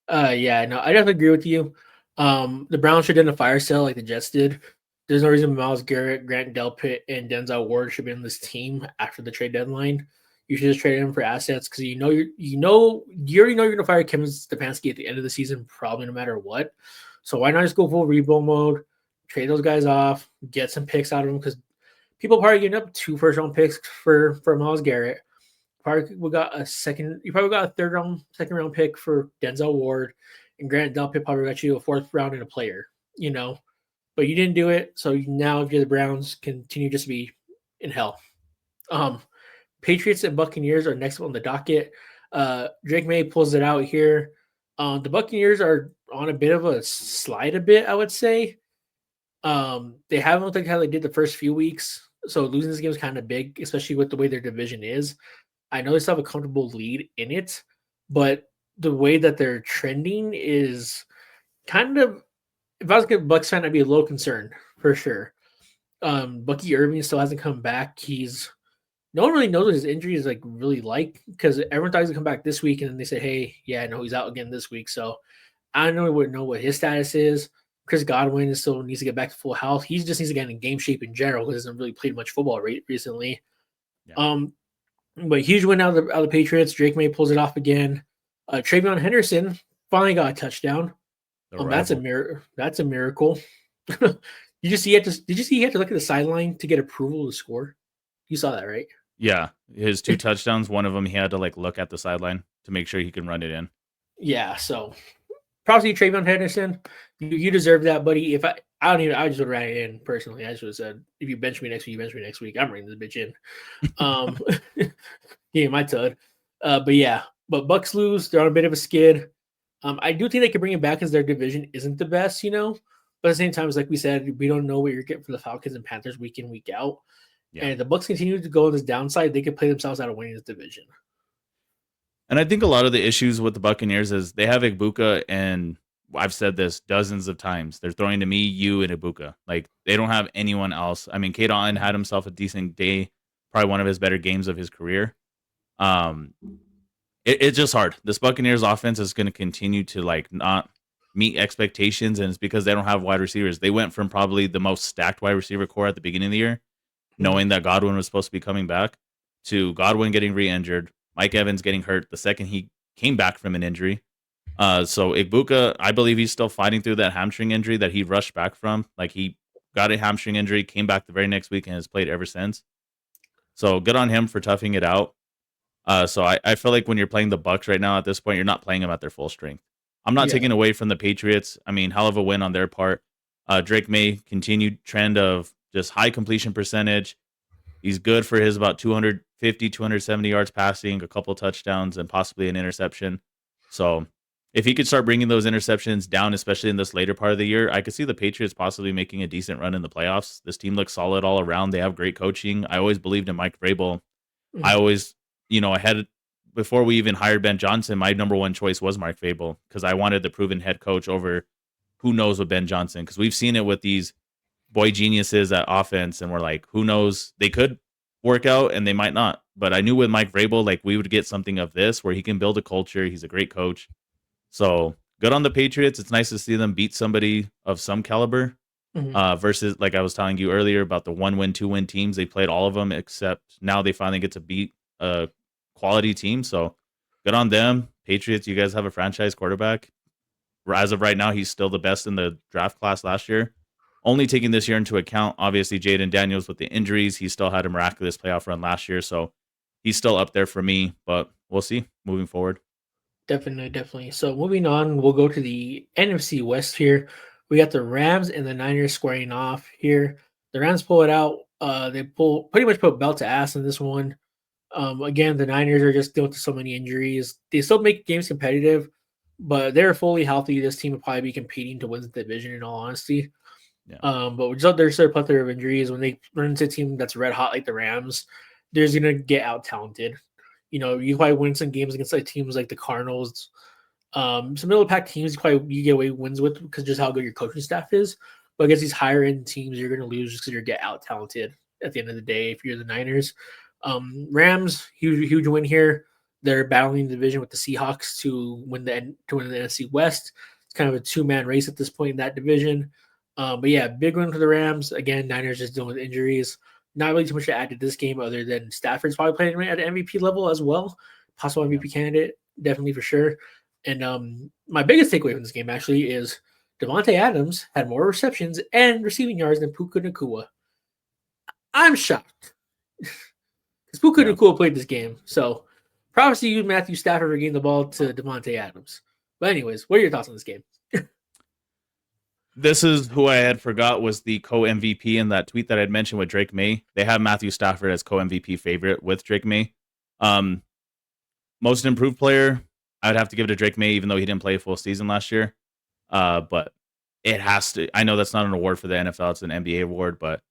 Yeah, no, I definitely agree with you. The Browns should have done a fire sale like the Jets did. There's no reason Miles Garrett, Grant Delpit, and Denzel Ward should be in this team after the trade deadline. You should just trade them for assets because you already know you're gonna fire Kevin Stefanski at the end of the season, probably no matter what. So why not just go full rebuild mode, trade those guys off, get some picks out of them because people probably getting up 2 first-round picks for Miles Garrett. Probably we got a second. You probably got a second round pick for Denzel Ward, and Grant Delpit probably got you a 4th round and a player. You know, but you didn't do it. So now, if you're the Browns, continue just to be in hell. Um, Patriots and Buccaneers are next on the docket. Drake May pulls it out here. The Buccaneers are on a bit of a slide, a bit, I would say. They haven't looked like how they did the first few weeks. So losing this game is kind of big, especially with the way their division is. I know they still have a comfortable lead in it, but the way that they're trending is kind of. If I was a Bucks fan, I'd be a little concerned for sure. Bucky Irving still hasn't come back. No one really knows what his injury is like really like because everyone thought he was gonna come back this week, and then they say, "Hey, yeah, no, he's out again this week." So I don't know what his status is. Chris Godwin still needs to get back to full health. He just needs to get in game shape in general because he hasn't really played much football recently. Yeah. Um, but huge win out of the Patriots. Drake May pulls it off again. Travion Henderson finally got a touchdown. The That's a rival. That's a miracle. You just see you had to. Did you see he had to look at the sideline to get approval to score? You saw that, right? Yeah. His 2 touchdowns, one of them he had to like look at the sideline to make sure he can run it in. Yeah. So, props to you, Travion Henderson. You deserve that, buddy. I just would have ran it in personally. I just would have said, if you bench me next week, you bench me next week. I'm bringing this bitch in. Um, yeah, my tud. But yeah, but Bucks lose. They're on a bit of a skid. I do think they can bring it back as their division isn't the best, you know. But at the same time, it's like we said, we don't know what you're getting for the Falcons and Panthers week in, week out. Yeah. And if the Bucks continue to go on this downside, they could play themselves out of winning this division. And I think a lot of the issues with the Buccaneers is they have Igbuka and I've said this dozens of times. They're throwing to me, you, and Ibuka. Like they don't have anyone else. I mean, Kate Otten had himself a decent day, probably one of his better games of his career. Um, it's just hard. This Buccaneers offense is going to continue to like not meet expectations, and it's because they don't have wide receivers. They went from probably the most stacked wide receiver core at the beginning of the year, Mhm. knowing that Godwin was supposed to be coming back, to Godwin getting re-injured, Mike Evans getting hurt the second he came back from an injury. So Igbuka, I believe he's still fighting through that hamstring injury that he rushed back from. Like he got a hamstring injury, came back the very next week, and has played ever since. So good on him for toughing it out. So I feel like when you're playing the Bucks right now at this point, you're not playing them at their full strength. I'm not Yeah. taking away from the Patriots. I mean, hell of a win on their part. Drake May continued trend of just high completion percentage. He's good for his about 250, 270 yards passing, a couple touchdowns, and possibly an interception. So if he could start bringing those interceptions down, especially in this later part of the year, I could see the Patriots possibly making a decent run in the playoffs. This team looks solid all around. They have great coaching. I always believed in Mike Vrabel. I Mhm. always, I had before we even hired Ben Johnson, my number one choice was Mike Vrabel because I wanted the proven head coach over who knows with Ben Johnson because we've seen it with these boy geniuses at offense, and we're like, who knows? They could work out and they might not. But I knew with Mike Vrabel, like we would get something of this where he can build a culture. He's a great coach. So good on the Patriots. It's nice to see them beat somebody of some caliber. Mhm. Versus like I was telling you earlier about the 1-win, 2-win teams. They played all of them except now they finally get to beat a quality team. So good on them. Patriots, you guys have a franchise quarterback. As of right now, he's still the best in the draft class last year. Only taking this year into account, obviously Jaden Daniels with the injuries, he still had a miraculous playoff run last year, so he's still up there for me. But we'll see moving forward. Definitely, definitely. So moving on, we'll go to the NFC West here. We got the Rams and the Niners squaring off here. The Rams pull it out. They pull pretty much put belt to ass in this one. Again, the Niners are just dealing with so many injuries. They still make games competitive, but they're fully healthy. This team would probably be competing to win the division. In all honesty, Yeah. but with there's a plethora of injuries. When they run into a team that's red hot like the Rams, there's gonna get out talented. You probably win some games against like teams like the Cardinals, some middle pack teams you get away wins with because just how good your coaching staff is. But against these higher end teams, you're going to lose just because you're get out talented at the end of the day. If you're the Niners, Rams huge win here. They're battling the division with the Seahawks to win the NFC West. It's kind of a 2-man race at this point in that division. But yeah, big win for the Rams. Again, Niners just dealing with injuries. Not really too much to add to this game other than Stafford's probably playing at an MVP level as well. Possible Yeah. MVP candidate, definitely for sure. And my biggest takeaway from this game actually is Devontae Adams had more receptions and receiving yards than Puka Nakua. I'm shocked because Puka Yeah. Nakua played this game. So props to you, Matthew Stafford, for getting the ball to Devontae Adams. But anyways, what are your thoughts on this game? This is who I had forgot was the co MVP in that tweet that I'd mentioned with Drake May. They have Matthew Stafford as co MVP favorite with Drake May. Um, Most improved player, I would have to give it to Drake May, even though he didn't play a full season last year. But it has to. I know that's not an award for the NFL; it's an NBA award. But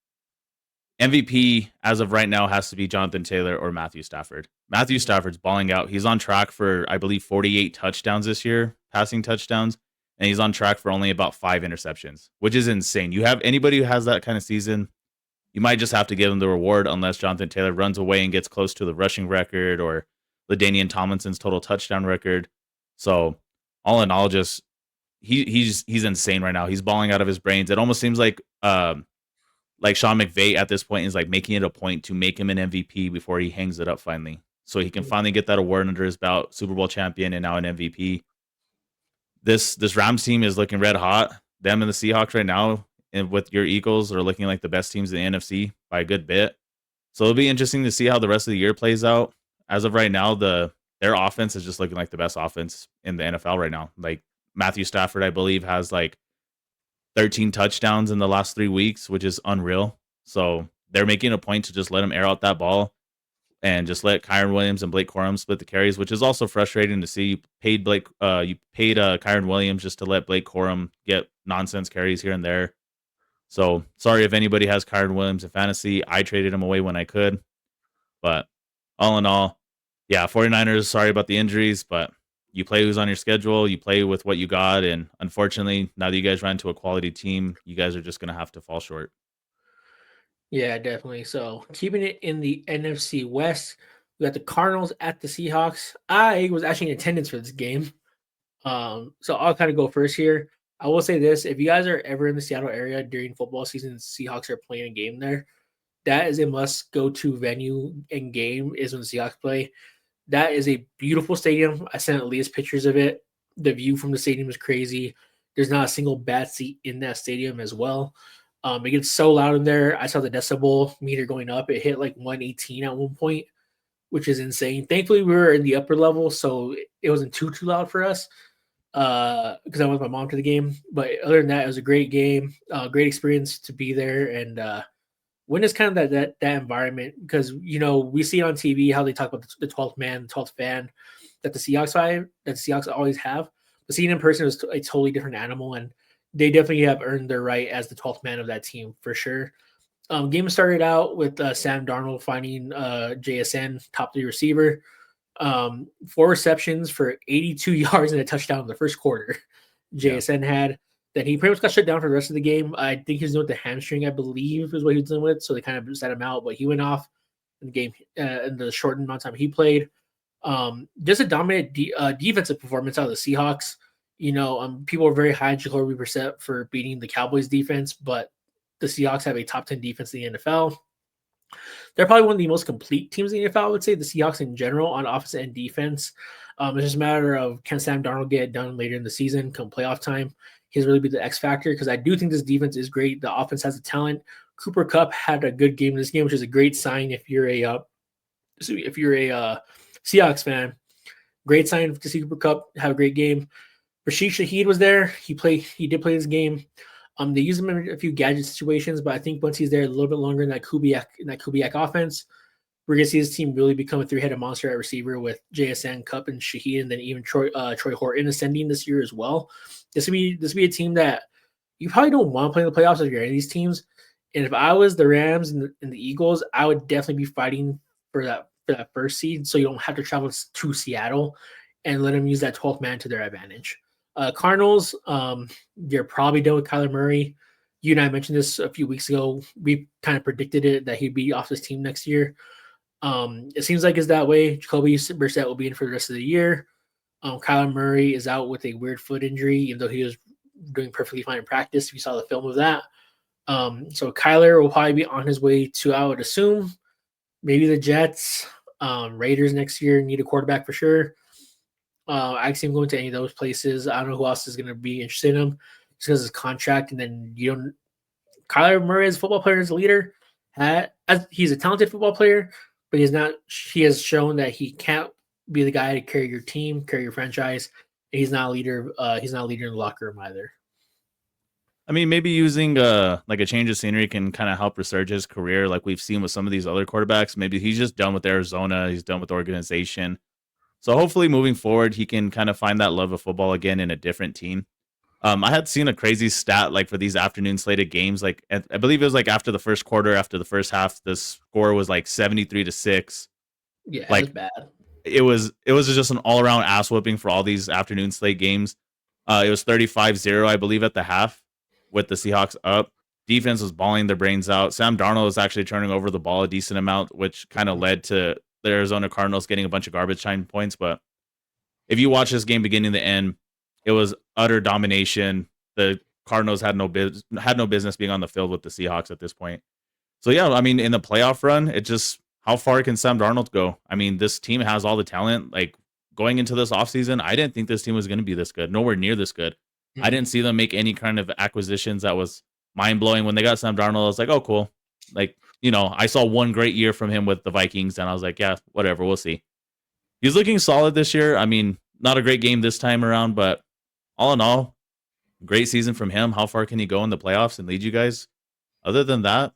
MVP as of right now has to be Jonathan Taylor or Matthew Stafford. Matthew Stafford's balling out. He's on track for, I believe, 48 touchdowns this year, passing touchdowns, and he's on track for only about 5 interceptions, which is insane. You have anybody who has that kind of season, you might just have to give him the reward unless Jonathan Taylor runs away and gets close to the rushing record or LaDainian Tomlinson's total touchdown record. So all in all, just he's insane right now. He's balling out of his brains. It almost seems like Sean McVay at this point is like making it a point to make him an MVP before he hangs it up finally. So he can finally get that award under his belt, Super Bowl champion and now an MVP. This Rams team is looking red hot. Them and the Seahawks right now, and with your Eagles, are looking like the best teams in the NFC by a good bit. So it'll be interesting to see how the rest of the year plays out. As of right now, their offense is just looking like the best offense in the NFL right now. Like Matthew Stafford, I believe, has like 13 touchdowns in the last 3 weeks, which is unreal. So they're making a point to just let him air out that ball and just let Kyron Williams and Blake Corum split the carries, which is also frustrating to see. You paid Kyron Williams just to let Blake Corum get nonsense carries here and there. So sorry if anybody has Kyron Williams in fantasy. I traded him away when I could. But all in all, yeah, 49ers, sorry about the injuries, but You play who's on your schedule, you play with what you got, and unfortunately, now that you guys ran into a quality team, you guys are just gonna have to fall short. Yeah, definitely. So keeping it in the NFC West, we got the Cardinals at the Seahawks. I was actually in attendance for this game. So I'll kind of go first here. I will say this: if you guys are ever in the Seattle area during football season, Seahawks are playing a game there. That is a must go to venue and game is when the Seahawks play. That is a beautiful stadium. I sent Elias pictures of it. The view from the stadium is crazy. There's not a single bad seat in that stadium as well. It gets so loud in there. I saw the decibel meter going up. It hit like 118 at one point, which is insane. Thankfully, we were in the upper level, so it wasn't too loud for us because I went with my mom to the game. But other than that, it was a great game, great experience to be there, and witness kind of that environment because we see on TV how they talk about the 12th man, the 12th fan that the Seahawks always have. But seeing in person is a totally different animal, and they definitely have earned their right as the 12th man of that team for sure. Game started out with Sam Darnold finding JSN top three receiver, four receptions for 82 yards and a touchdown in the first quarter. Yeah. JSN had. Then he pretty much got shut down for the rest of the game. I think he was doing with the hamstring, I believe, is what he was dealing with. So they kind of set him out, but he went off in the game in the shortened amount of time he played. Just a dominant defensive performance out of the Seahawks. People are very high on Jacoby Brissett for beating the Cowboys defense, but the Seahawks have a top 10 defense in the NFL. They're probably one of the most complete teams in the NFL, I would say, the Seahawks in general on offense and defense. It's just a matter of can Sam Darnold get it done later in the season, come playoff time. He's really be the X factor because I do think this defense is great. The offense has the talent. Cooper Kupp had a good game in this game, which is a great sign if you're a Seahawks fan. Great sign to see Cooper Kupp have a great game. Rashid Shaheed was there. He did play this game. They use him in a few gadget situations, but I think once he's there a little bit longer in that Kubiak offense, we're gonna see this team really become a three-headed monster at receiver with JSN, Cup, and Shaheed, and then even Troy Horton ascending this year as well. This would be a team that you probably don't want to play in the playoffs if you're any of these teams. And if I was the Rams and the Eagles, I would definitely be fighting for that first seed, so you don't have to travel to Seattle and let them use that 12th man to their advantage. Cardinals, you're probably done with Kyler Murray. You and I mentioned this a few weeks ago. We kind of predicted it that he'd be off this team next year. It seems like it's that way. Jacoby Brissett will be in for the rest of the year. Kyler Murray is out with a weird foot injury, even though he was doing perfectly fine in practice. We saw the film of that. So Kyler will probably be on his way to, I would assume, maybe the Jets. Raiders next year need a quarterback for sure. I see him going to any of those places. I don't know who else is going to be interested in him just because of his contract. And then Kyler Murray as a football player, as a leader, he's a talented football player, but he has shown that he can't be the guy to carry your team, carry your franchise. And he's not a leader. He's not a leader in the locker room either. I mean, maybe using like a change of scenery can kind of help resurge his career, like we've seen with some of these other quarterbacks. Maybe he's just done with Arizona. He's done with the organization. So hopefully, moving forward, he can kind of find that love of football again in a different team. I had seen a crazy stat like for these afternoon slated games. Like I believe it was like after the first quarter, after the first half, the score was like 73-6. Yeah, it was Like bad. it was just an all around ass whooping for all these afternoon slate games. It was 35-0, I believe, at the half with the Seahawks up. Defense was balling their brains out. Sam Darnold was actually turning over the ball a decent amount, which kind of led to the Arizona Cardinals getting a bunch of garbage time points. But if you watch this game beginning to end, it was utter domination. The Cardinals had no business being on the field with the Seahawks at this point. So yeah, I mean, in the playoff run, it just how far can Sam Darnold go? I mean, this team has all the talent. Like going into this offseason, I didn't think this team was going to be this good. Nowhere near this good. I didn't see them make any kind of acquisitions that was mind blowing. When they got Sam Darnold, I was like, oh, cool. Like, I saw one great year from him with the Vikings, and I was like, yeah, whatever, we'll see. He's looking solid this year. I mean, not a great game this time around, but all in all, great season from him. How far can he go in the playoffs and lead you guys? Other than that,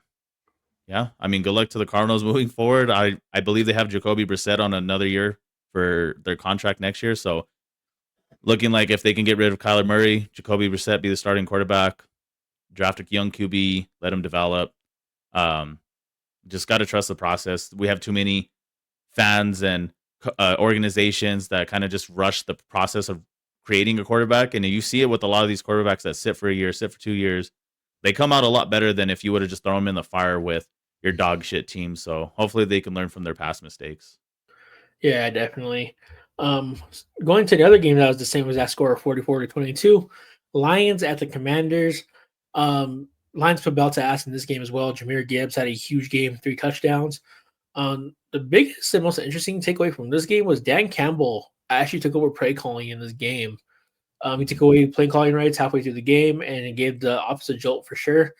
yeah, I mean, good luck to the Cardinals moving forward. I believe they have Jacoby Brissett on another year for their contract next year. So looking like if they can get rid of Kyler Murray, Jacoby Brissett be the starting quarterback, draft a young QB, let him develop. Um, just got to trust the process. We have too many fans and organizations that kind of just rush the process of creating a quarterback. And you see it with a lot of these quarterbacks that sit for a year, sit for 2 years. They come out a lot better than if you would have just thrown them in the fire with your dog shit team. So hopefully they can learn from their past mistakes. Yeah, definitely. Going to the other game that was the same as that score, 44-22. Lions at the Commanders. Lions put belt to ass in this game as well. Jahmyr Gibbs had a huge game, 3 touchdowns. The biggest and most interesting takeaway from this game was Dan Campbell actually took over play calling in this game. He took away play calling rights halfway through the game, and it gave the opposite jolt for sure.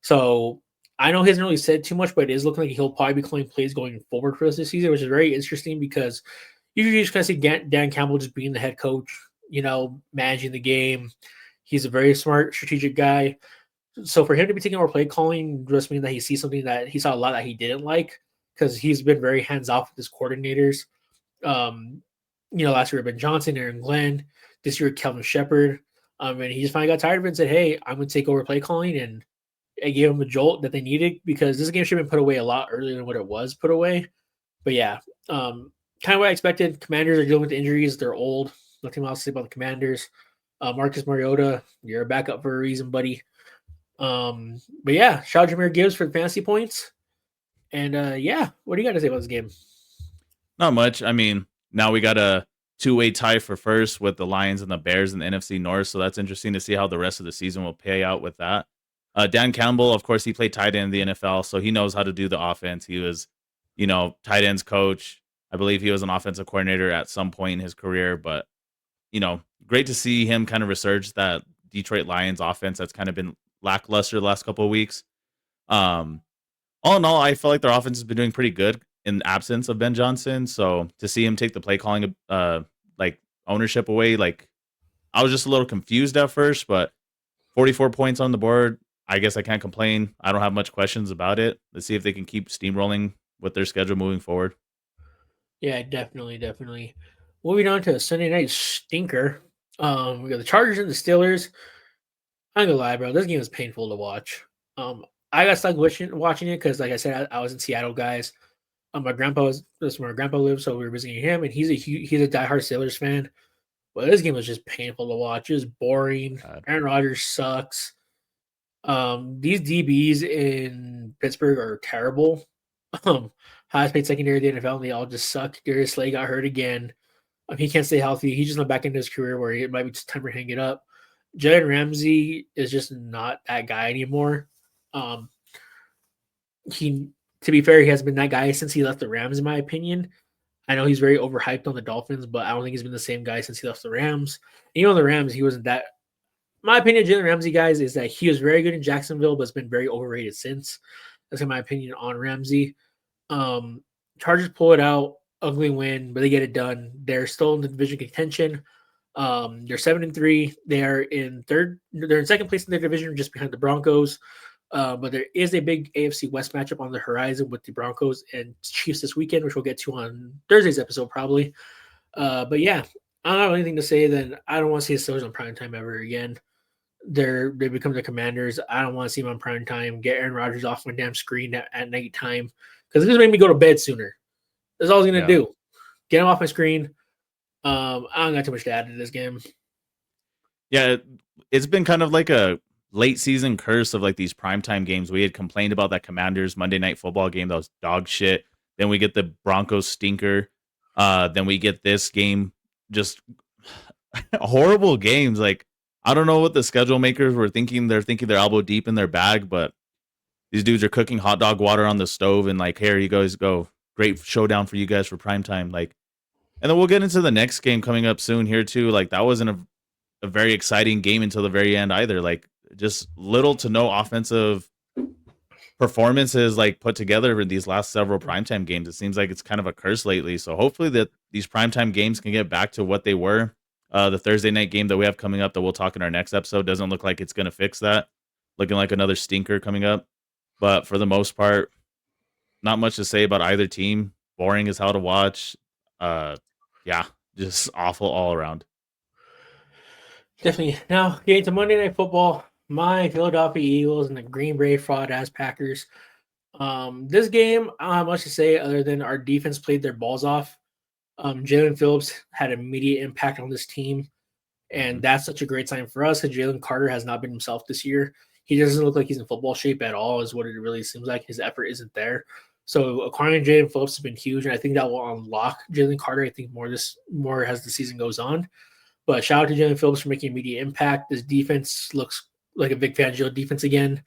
So I know he hasn't really said too much, but it is looking like he'll probably be calling plays going forward for us this season, which is very interesting because usually you just kind of see Dan Campbell just being the head coach, managing the game. He's a very smart, strategic guy. So for him to be taking over play calling just means that he sees something that he saw a lot that he didn't like because he's been very hands off with his coordinators. Last year Ben Johnson, Aaron Glenn, this year Kelvin Shepard. And he just finally got tired of it and said, "Hey, I'm going to take over play calling," and I gave him a jolt that they needed because this game should have been put away a lot earlier than what it was put away. But yeah, kind of what I expected. Commanders are dealing with injuries; they're old. Nothing else to say about the Commanders. Marcus Mariota, you're a backup for a reason, buddy. But yeah, shout out Jahmyr Gibbs for the fantasy points. And what do you got to say about this game? Not much. I mean, now we got a two-way tie for first with the Lions and the Bears in the NFC North. So that's interesting to see how the rest of the season will pay out with that. Dan Campbell, of course, he played tight end in the NFL, so he knows how to do the offense. He was, tight ends coach. I believe he was an offensive coordinator at some point in his career, but great to see him kind of resurge that Detroit Lions offense that's kind of been lackluster the last couple of weeks. All in all, I feel like their offense has been doing pretty good in the absence of Ben Johnson. So to see him take the play calling ownership away, I was just a little confused at first, but 44 points on the board. I guess I can't complain. I don't have much questions about it. Let's see if they can keep steamrolling with their schedule moving forward. Yeah, definitely. Moving on to a Sunday night stinker. We got the Chargers and the Steelers. I'm gonna lie, bro. This game was painful to watch. I got stuck watching it because, like I said, I was in Seattle, guys. My grandpa that's where my grandpa lives, so we were visiting him, and he's a diehard Steelers fan. But this game was just painful to watch. It was boring. God. Aaron Rodgers sucks. These DBs in Pittsburgh are terrible. Highest paid secondary in the NFL, and they all just suck. Darius Slay got hurt again. He can't stay healthy. He's just not back into his career where it might be time to hang it up. Jalen Ramsey is just not that guy anymore. To be fair, he has been that guy since he left the Rams, in my opinion. I know he's very overhyped on the Dolphins, but I don't think he's been the same guy since he left the Rams. And the Rams, he wasn't that. My opinion, Jalen Ramsey, guys, is that he was very good in Jacksonville, but has been very overrated since. That's my opinion on Ramsey. Chargers pull it out, ugly win, but they get it done. They're still in the division contention. They're 7-3. They are in third. They're in second place in their division, just behind the Broncos. But there is a big AFC West matchup on the horizon with the Broncos and Chiefs this weekend, which we'll get to on Thursday's episode probably. But yeah, I don't have anything to say. Then I don't want to see the Steelers on primetime ever again. They become the Commanders. I don't want to see them on primetime. Get Aaron Rodgers off my damn screen at nighttime because it's gonna make me go to bed sooner. That's all it's gonna do. Get him off my screen. I don't got too much to add to this game. Yeah, it's been kind of like a late season curse of these primetime games. We had complained about that Commanders Monday Night Football game that was dog shit. Then we get the Broncos stinker. Then we get this game, just horrible games. I don't know what the schedule makers were thinking. They're thinking they're elbow deep in their bag, but these dudes are cooking hot dog water on the stove and here you guys go. Great showdown for you guys for primetime. And then we'll get into the next game coming up soon here too. That wasn't a very exciting game until the very end either. Just little to no offensive performances put together in these last several primetime games. It seems like it's kind of a curse lately. So hopefully that these primetime games can get back to what they were. The Thursday night game that we have coming up that we'll talk in our next episode doesn't look like it's going to fix that. Looking like another stinker coming up. But for the most part, not much to say about either team. Boring as hell to watch. Yeah, just awful all around. Definitely. Now, getting to Monday Night Football, my Philadelphia Eagles and the Green Bay fraud-ass Packers. This game, I don't have much to say other than our defense played their balls off. Jalen Phillips had immediate impact on this team, and Mhm. that's such a great sign for us. Because Jalen Carter has not been himself this year. He doesn't look like he's in football shape at all. Is what it really seems like. His effort isn't there. So acquiring Jalen Phillips has been huge, and I think that will unlock Jalen Carter. I think more as the season goes on. But shout out to Jalen Phillips for making immediate impact. This defense looks like a Vic Fangio defense again.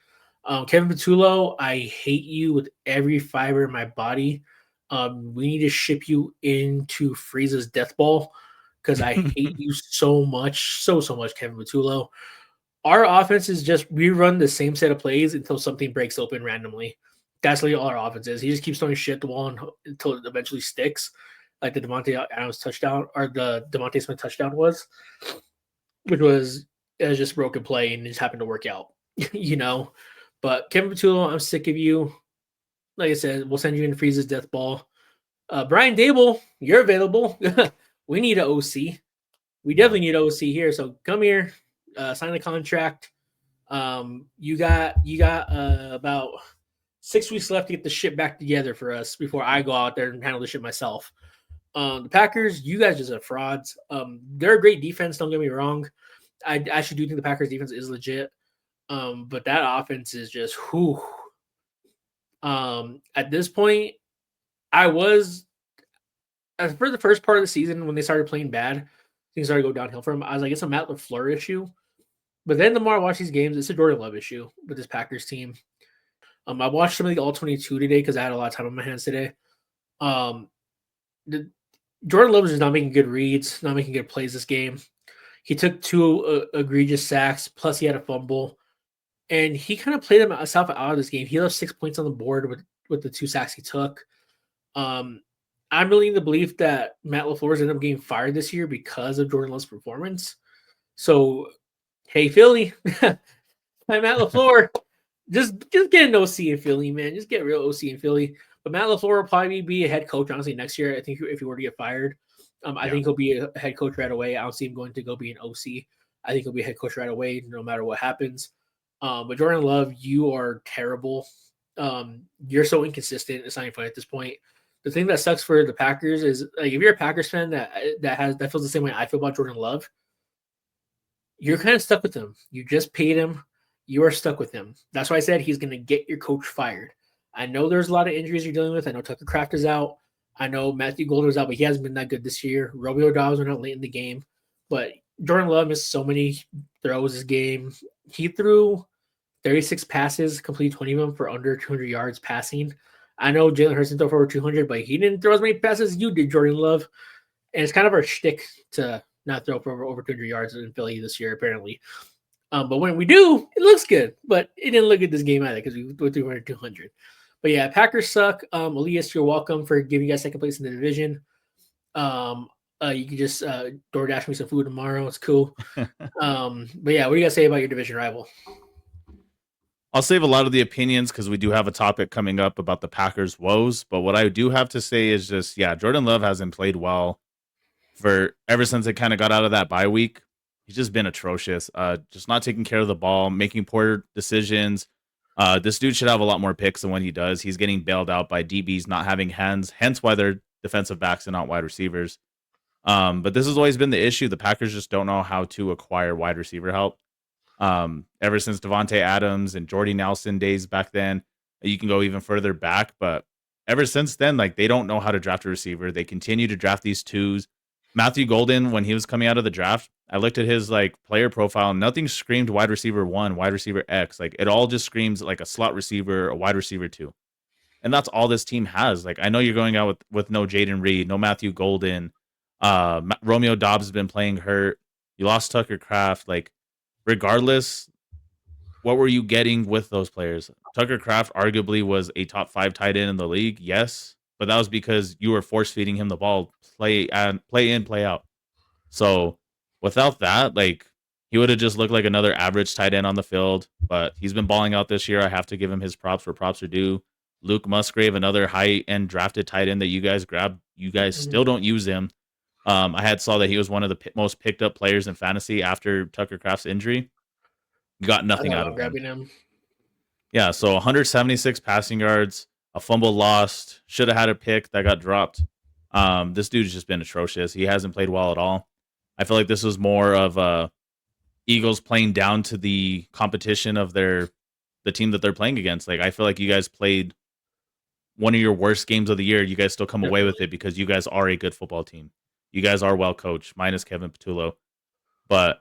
Kevin Patullo, I hate you with every fiber in my body. We need to ship you into Frieza's death ball because I hate you so much, so much, Kevin Patullo. Our offense is just we run the same set of plays until something breaks open randomly. That's really all our offense is. He just keeps throwing shit at the wall until it eventually sticks, like the Devontae Adams touchdown or the Devontae Smith touchdown was, which was it was just broken play and it just happened to work out, you know. But Kevin Patullo, I'm sick of you. Like I said, we'll send you in Freeze's death ball. Brian Daboll, you're available. We need an OC. We Yeah. definitely need OC here. So come here, sign the contract. You got about 6 weeks left to get the shit back together for us before I go out there and handle the shit myself. The Packers, you guys just have frauds. They're a great defense. Don't get me wrong. I actually do think the Packers defense is legit. But that offense is just whew. At this point, I was for the first part of the season when they started playing bad, things started to go downhill for him. I was like, it's a Matt LaFleur issue. But then the more I watch these games, it's a Jordan Love issue with this Packers team. I watched some of the All 22 today because I had a lot of time on my hands today. Um, the, Jordan Love is just not making good reads, not making good plays this game. He took two egregious sacks, plus he had a fumble, and he kind of played himself out of this game. He left 6 points on the board with the two sacks he took. I'm really in the belief that Matt LaFleur is ended up getting fired this year because of Jordan Love's performance. So, hey Philly, hi Matt LaFleur, just get an OC in Philly, man. Just get real OC in Philly. But Matt LaFleur will probably be a head coach honestly next year. I think if he were to get fired, I Yeah. think he'll be a head coach right away. I don't see him going to go be an OC. I think he'll be a head coach right away, no matter what happens. But Jordan Love, you are terrible. You're so inconsistent. It's not even funny at this point. The thing that sucks for the Packers is like if you're a Packers fan that feels the same way I feel about Jordan Love, you're kind of stuck with him. You just paid him. You are stuck with him. That's why I said he's going to get your coach fired. I know there's a lot of injuries you're dealing with. I know Tucker Kraft is out. I know Matthew Golden is out, but he hasn't been that good this year. Romeo Dobbs went out late in the game. But Jordan Love missed so many throws this game. He threw 36 passes, complete 20 of them for under 200 yards passing. I know Jalen Hurts didn't throw for over 200, but he didn't throw as many passes as you did, Jordan Love. And it's kind of our shtick to not throw for over 200 yards in Philly this year, apparently. But when we do, it looks good. But it didn't look good this game either because we threw under 200. But yeah, Packers suck. Elias, you're welcome for giving you guys second place in the division. You can just DoorDash me some food tomorrow. It's cool. But yeah, what do you guys say about your division rival? I'll save a lot of the opinions because we do have a topic coming up about the Packers' woes. But what I do have to say is just, yeah, Jordan Love hasn't played well for ever since it kind of got out of that bye week. He's just been atrocious. Just not taking care of the ball, making poor decisions. This dude should have a lot more picks than what he does. He's getting bailed out by DBs not having hands, hence why they're defensive backs and not wide receivers. But this has always been the issue. The Packers just don't know how to acquire wide receiver help. Ever since Devontae Adams and Jordy Nelson days back then, you can go even further back. But ever since then, like they don't know how to draft a receiver. They continue to draft these twos. Matthew Golden, when he was coming out of the draft, I looked at his like player profile. And nothing screamed wide receiver one, wide receiver X. Like it all just screams like a slot receiver, a wide receiver two, and that's all this team has. Like I know you're going out with no Jaden Reed, no Matthew Golden. Romeo Dobbs has been playing hurt. You lost Tucker Kraft. Like regardless, what were you getting with those players? Tucker Kraft arguably was a top 5 tight end in the league, yes, but that was because you were force feeding him the ball, play in, play out. So without that, like he would have just looked like another average tight end on the field. But he's been balling out this year. I have to give him his props where props are due. Luke Musgrave, another high end drafted tight end that you guys grabbed, you guys Mhm. still don't use him. I had saw that he was one of the most picked up players in fantasy after Tucker Kraft's injury. You got I nothing thought out about of him. grabbing him. Yeah, so 176 passing yards, a fumble lost, should have had a pick that got dropped. This dude's just been atrocious. He hasn't played well at all. I feel like this was more of Eagles playing down to the competition of the team that they're playing against. Like I feel like you guys played one of your worst games of the year. You guys still come away with Definitely. it because you guys are a good football team. You guys are well coached, minus Kevin Patullo. But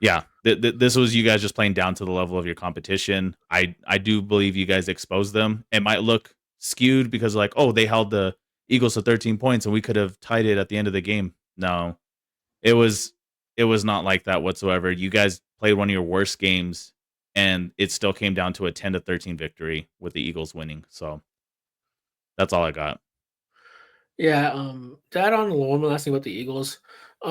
yeah, this was you guys just playing down to the level of your competition. I do believe you guys exposed them. It might look skewed because like, oh, they held the Eagles to 13 points and we could have tied it at the end of the game. No, it was it was not like that whatsoever. You guys played one of your worst games, and it still came down to a 10-13 victory with the Eagles winning. So that's all I got. Yeah, to add on one last thing about the Eagles,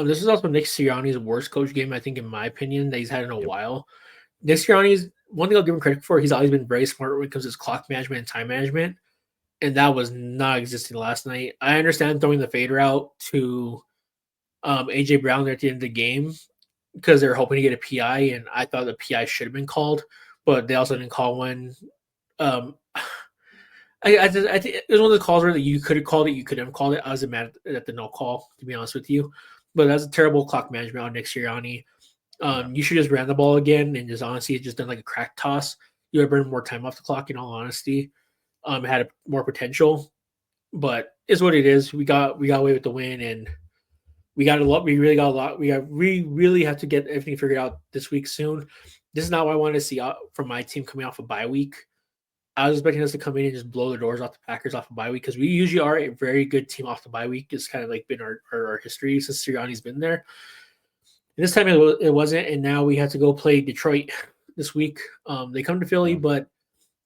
this is also Nick Sirianni's worst coach game, I think, in my opinion, that he's had in a Yep. while. Nick Sirianni's one thing I'll give him credit for, he's always been very smart when it comes to his clock management and time management, and that was not existing last night. I understand throwing the fade route to AJ Brown there at the end of the game because they were hoping to get a PI, and I thought the PI should have been called, but they also didn't call one. Um, I think it was one of the calls where you could have called it, you couldn't have called it. I was mad at the no call, to be honest with you. But that's a terrible clock management on Nick Sirianni. Yeah. You should just ran the ball again and just honestly just done like a crack toss. You would burned more time off the clock. In all honesty, it had more potential, but it's what it is. We got away with the win, and we got a lot. We really got a lot. We really have to get everything figured out this week soon. This is not what I wanted to see from my team coming off a bye week. I was expecting us to come in and just blow the doors off the Packers off a bye week because we usually are a very good team off the bye week. It's kind of like been our history since Sirianni's been there. And this time it wasn't, and now we have to go play Detroit this week. They come to Philly, Yeah. but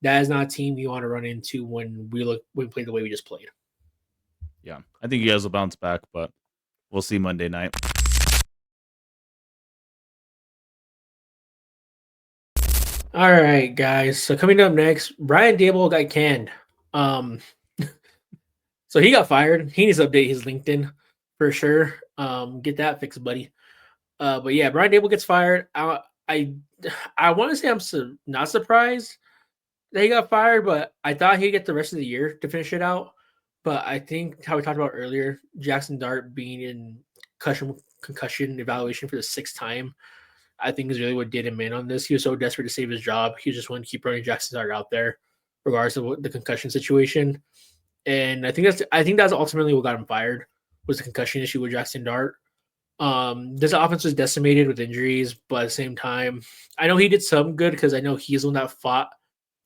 that is not a team you want to run into when we play the way we just played. Yeah. I think you guys will bounce back, but we'll see Monday night. All right, guys. So coming up next, Brian Daboll got canned. Um, so he got fired. He needs to update his LinkedIn for sure. Get that fixed, buddy. But yeah, Brian Daboll gets fired. I I want to say I'm not surprised that he got fired, but I thought he'd get the rest of the year to finish it out. But I think how we talked about earlier, Jackson Dart being in concussion evaluation for the sixth time, I think is really what did him in on this. He was so desperate to save his job, he just wanted to keep running Jackson Dart out there, regardless of what the concussion situation. And I think that's ultimately what got him fired was the concussion issue with Jackson Dart. This offense was decimated with injuries, but at the same time, I know he did some good because I know he's the one that fought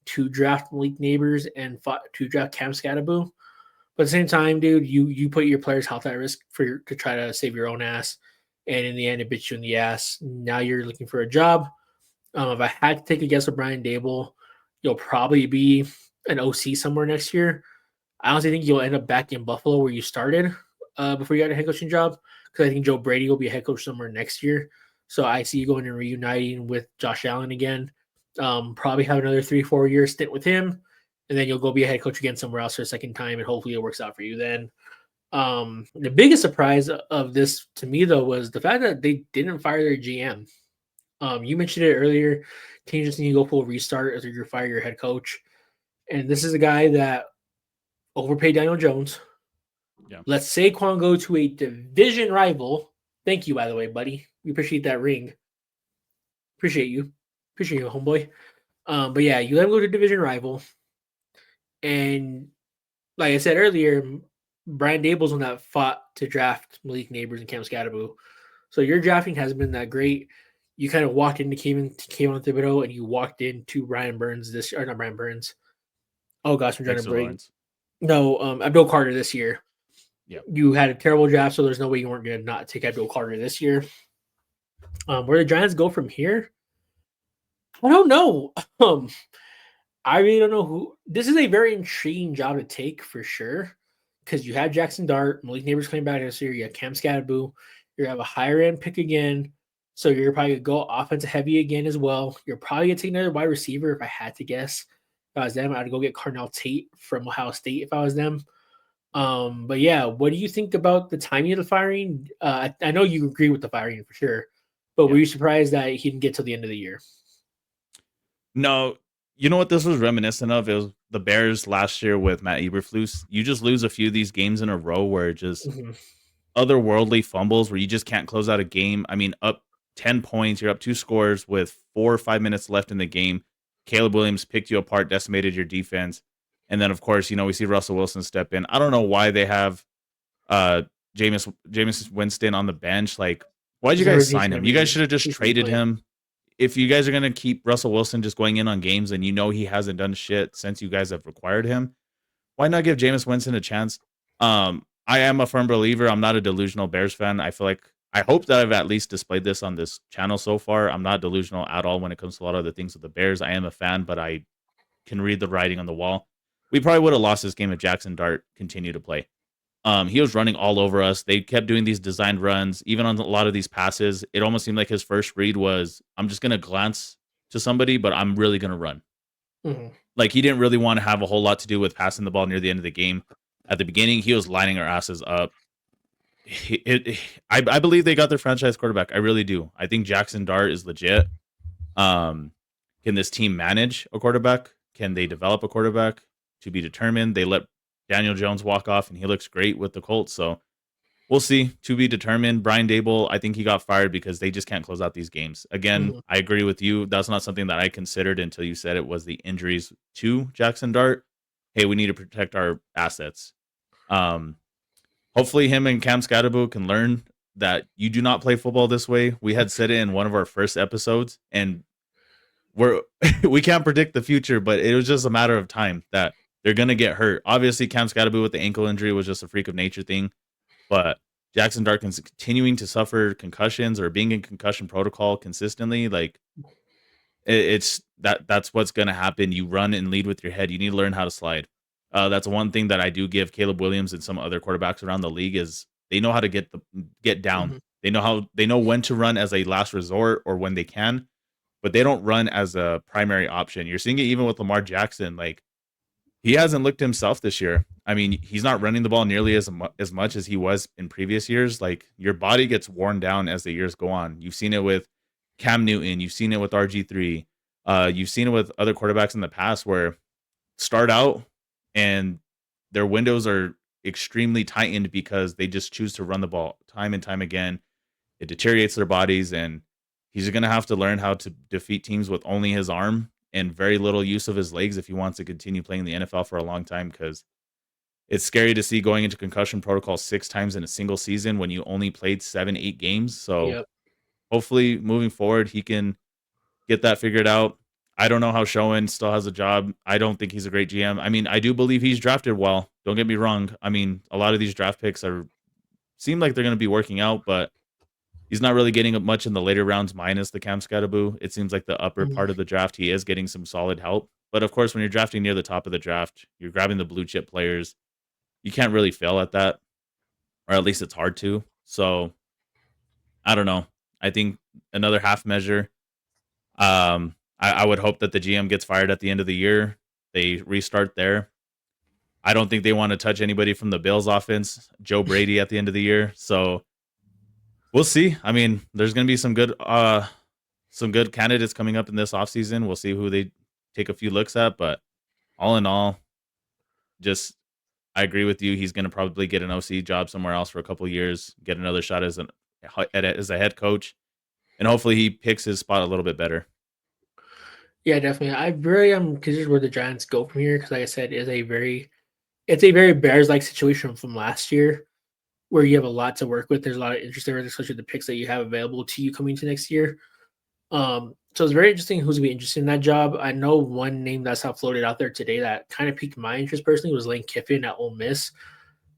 to draft Malik Neighbors and fought to draft Cam Scattaboo. But at the same time, dude, you put your players' health at risk to try to save your own ass, and in the end, it bit you in the ass. Now you're looking for a job. If I had to take a guess with Brian Daboll, you'll probably be an OC somewhere next year. I honestly think you'll end up back in Buffalo where you started before you got a head coaching job because I think Joe Brady will be a head coach somewhere next year. So I see you going and reuniting with Josh Allen again. Probably have another 3-4 year stint with him, and then you'll go be a head coach again somewhere else for a second time, and hopefully it works out for you then. The biggest surprise of this to me though was the fact that they didn't fire their GM. You mentioned it earlier. Teams just need to go full restart as you fire your head coach, and this is a guy that overpaid Daniel Jones. Yeah. Let Saquon go to a division rival. Thank you, by the way, buddy. We appreciate that ring. Appreciate you. Appreciate you, homeboy. But yeah, you let him go to division rival. And like I said earlier, Brian Daboll's one that fought to draft Malik Neighbors and Cam Scattaboo. So your drafting hasn't been that great. You kind of walked into Kayvon Thibodeau and you walked into Brian Burns this or not Brian Burns. Oh gosh, I'm trying to Dexter bring Lawrence. no Abdul Carter this year. Yep. You had a terrible draft, so there's no way you weren't going to not take Abdul Carter this year. Where the Giants go from here, I don't know. I really don't know who. This is a very intriguing job to take for sure because you have Jackson Dart, Malik Neighbors coming back this year. You have Cam Scattaboo. You have a higher end pick again, so you're probably gonna go offensive heavy again as well. You're probably gonna take another wide receiver if I had to guess. If I was them, I'd go get Carnell Tate from Ohio State if I was them. But yeah, what do you think about the timing of the firing? I know you agree with the firing for sure, but were Yeah. you surprised that he didn't get till the end of the year? No, you know what this was reminiscent of? It was the Bears last year with Matt Eberflus, you just lose a few of these games in a row where just Mhm. otherworldly fumbles where you just can't close out a game. I mean, up 10 points, you're up 2 scores with 4 or 5 minutes left in the game. Caleb Williams picked you apart, decimated your defense. And then, of course, we see Russell Wilson step in. I don't know why they have uh Jameis Winston on the bench. Like, why'd you He's never guys he's sign him? never You guys even should have just he's been traded playing. him. If you guys are gonna keep Russell Wilson just going in on games and he hasn't done shit since you guys have required him, why not give Jameis Winston a chance? I am a firm believer. I'm not a delusional Bears fan. I hope that I've at least displayed this on this channel so far. I'm not delusional at all when it comes to a lot of the things with the Bears. I am a fan, but I can read the writing on the wall. We probably would have lost this game if Jackson Dart continued to play. He was running all over us. They kept doing these designed runs, even on a lot of these passes. It almost seemed like his first read was, I'm just going to glance to somebody, but I'm really going to run. Mhm. Like, he didn't really want to have a whole lot to do with passing the ball near the end of the game. At the beginning, he was lining our asses up. I believe they got their franchise quarterback. I really do. I think Jackson Dart is legit. Um, can this team manage a quarterback? Can they develop a quarterback? To be determined. They let Daniel Jones walk off, and he looks great with the Colts. So we'll see. To be determined. Brian Daboll, I think he got fired because they just can't close out these games. Again, Mhm. I agree with you. That's not something that I considered until you said it was the injuries to Jackson Dart. Hey, we need to protect our assets. Um, Hopefully, him and Cam Scatterbo can learn that you do not play football this way. We had said it in one of our first episodes, and we're we can't predict the future, but it was just a matter of time that they're gonna get hurt. Obviously, Cam Scatterbo with the ankle injury was just a freak of nature thing, but Jackson Darkin's continuing to suffer concussions or being in concussion protocol consistently. Like, it's that's what's gonna happen. You run and lead with your head. You need to learn how to slide. That's one thing that I do give Caleb Williams and some other quarterbacks around the league is they know how to get down. Mhm. They know when to run as a last resort or when they can, but they don't run as a primary option. You're seeing it even with Lamar Jackson. Like, he hasn't looked himself this year. I mean, he's not running the ball nearly as much as he was in previous years. Like, your body gets worn down as the years go on. You've seen it with Cam Newton. You've seen it with RG3. You've seen it with other quarterbacks in the past where start out and their windows are extremely tightened because they just choose to run the ball time and time again. It deteriorates their bodies, and he's going to have to learn how to defeat teams with only his arm and very little use of his legs if he wants to continue playing the NFL for a long time, because it's scary to see going into concussion protocol 6 times in a single season when you only played 7, 8 games. So Yep. hopefully moving forward, he can get that figured out. I don't know how Schoen still has a job. I don't think he's a great GM. I mean, I do believe he's drafted well. Don't get me wrong. I mean, a lot of these draft picks seem like they're going to be working out, but he's not really getting much in the later rounds minus the Cam Scatterbo. It seems like the upper Mhm. part of the draft, he is getting some solid help. But of course, when you're drafting near the top of the draft, you're grabbing the blue chip players. You can't really fail at that, or at least it's hard to. So I don't know. I think another half measure. I would hope that the GM gets fired at the end of the year. They restart there. I don't think they want to touch anybody from the Bills offense, Joe Brady at the end of the year. So we'll see. I mean, there's going to be some good candidates coming up in this offseason. We'll see who they take a few looks at, but all in all, just I agree with you. He's going to probably get an OC job somewhere else for a couple years, get another shot as a head coach, and hopefully he picks his spot a little bit better. Yeah, definitely. I very am curious where the Giants go from here because, like I said, it's a very Bears like situation from last year where you have a lot to work with. There's a lot of interest there, especially the picks that you have available to you coming to next year. So it's very interesting who's gonna be interested in that job. I know one name that's how floated out there today that kind of piqued my interest personally was Lane Kiffin at Ole Miss.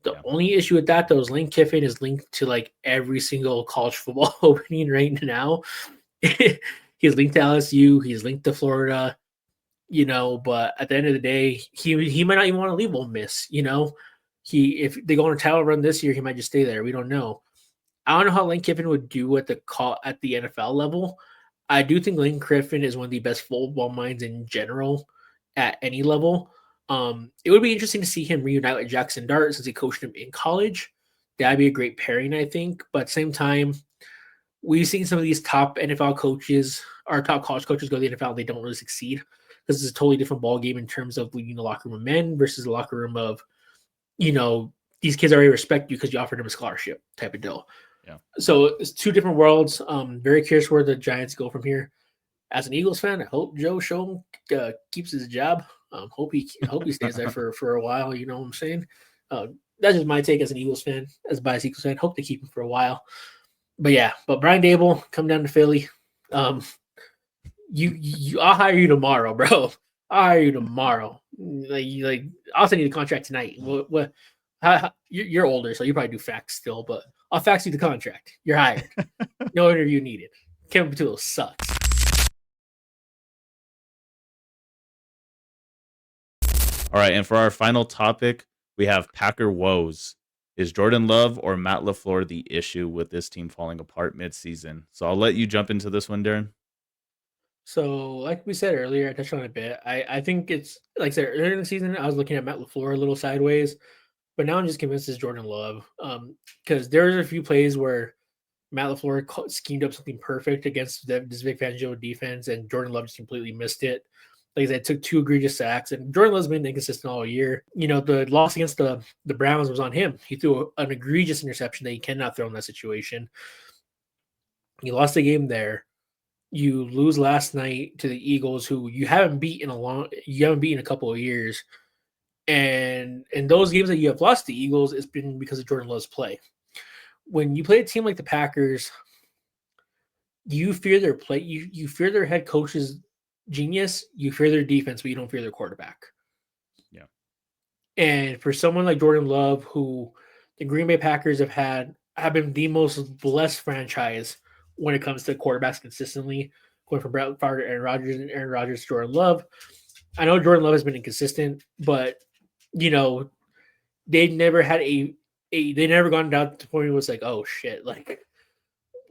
The Yeah. only issue with that though is Lane Kiffin is linked to like every single college football opening right now. He's linked to LSU, he's linked to Florida, but at the end of the day, he might not even want to leave Ole Miss. If they go on a title run this year, he might just stay there. We don't know. I don't know how Lane Kiffin would do at the NFL level. I do think Lane Kiffin is one of the best football minds in general at any level. It would be interesting to see him reunite with Jackson Dart since he coached him in college. That'd be a great pairing, I think. But at the same time, we've seen some of these top NFL coaches or top college coaches go to the NFL and they don't really succeed. because it's a totally different ball game in terms of leading the locker room of men versus the locker room of, these kids already respect you because you offered them a scholarship type of deal. Yeah. So it's two different worlds. Very curious where the Giants go from here. As an Eagles fan, I hope Joe Schoen keeps his job. Hope he stays there for a while. You know what I'm saying? That's just my take as an Eagles fan, as a biased Eagles fan. Hope they keep him for a while. But Brian Daboll, come down to Philly. I'll hire you tomorrow, bro. I'll hire you tomorrow. I'll send you the contract tonight. You're older, so you probably do fax still, but I'll fax you the contract. You're hired. No interview needed. Kevin Patullo sucks. All right, and for our final topic, we have Packer woes. Is Jordan Love or Matt LaFleur the issue with this team falling apart midseason? So I'll let you jump into this one, Darren. So, like we said earlier, I touched on it a bit. I think it's like I said earlier in the season, I was looking at Matt LaFleur a little sideways, but now I'm just convinced it's Jordan Love. Because there's a few plays where Matt LaFleur schemed up something perfect against this Vic Fangio defense, and Jordan Love just completely missed it. Like I said, took 2 egregious sacks, and Jordan Love's been inconsistent all year. The loss against the Browns was on him. He threw an egregious interception that he cannot throw in that situation. He lost the game there. You lose last night to the Eagles, who you haven't beat in a couple of years. And in those games that you have lost the Eagles, it's been because of Jordan Love's play. When you play a team like the Packers, you fear their play. You fear their head coach's genius. You fear their defense, but you don't fear their quarterback. Yeah. And for someone like Jordan Love, who the Green Bay Packers have been the most blessed franchise when it comes to quarterbacks consistently, going from Brett Favre to Aaron Rodgers and Aaron Rodgers to Jordan Love. I know Jordan Love has been inconsistent, but they never had they never gone down to the point where it was like, oh shit, like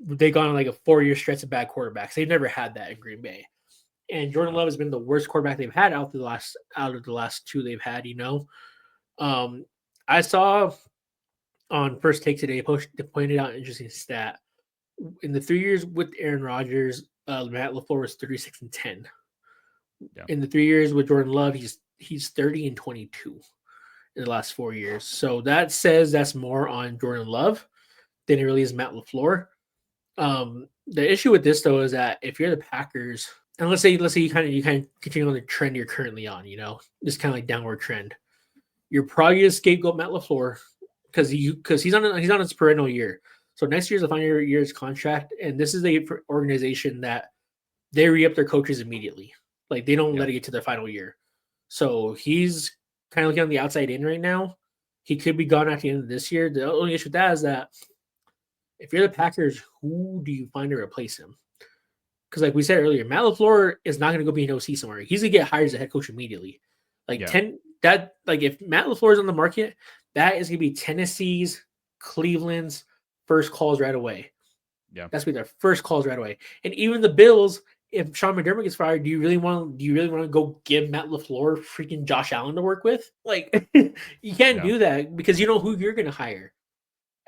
they gone on like a 4-year stretch of bad quarterbacks. They've never had that in Green Bay. And Jordan Love has been the worst quarterback they've had out of the last 2 they've had, I saw on First Take today pointed out an interesting stat. In the 3 years with Aaron Rodgers, Matt LaFleur was 36-10. Yeah. In the 3 years with Jordan Love, he's 30-22 in the last 4 years. So that says that's more on Jordan Love than it really is Matt LaFleur. The issue with this though is that if you're the Packers, and let's say you kind of continue on the trend you're currently on, this kind of like downward trend, you're probably gonna scapegoat Matt LaFleur because he's on his perennial year. So next year's the final year's contract, and this is the organization that they re-up their coaches immediately. Like they don't let it get to their final year. So he's kind of looking on the outside in right now. He could be gone at the end of this year. The only issue with that is that if you're the Packers, who do you find to replace him? Because like we said earlier, Matt LaFleur is not going to go be an OC somewhere. He's going to get hired as a head coach immediately. If Matt LaFleur is on the market, that is going to be Tennessee's, Cleveland's first calls right away. Yeah, that's going to be their first calls right away. And even the Bills, if Sean McDermott gets fired, do you really want to go give Matt LaFleur freaking Josh Allen to work with? Like you can't do that because you know who you're going to hire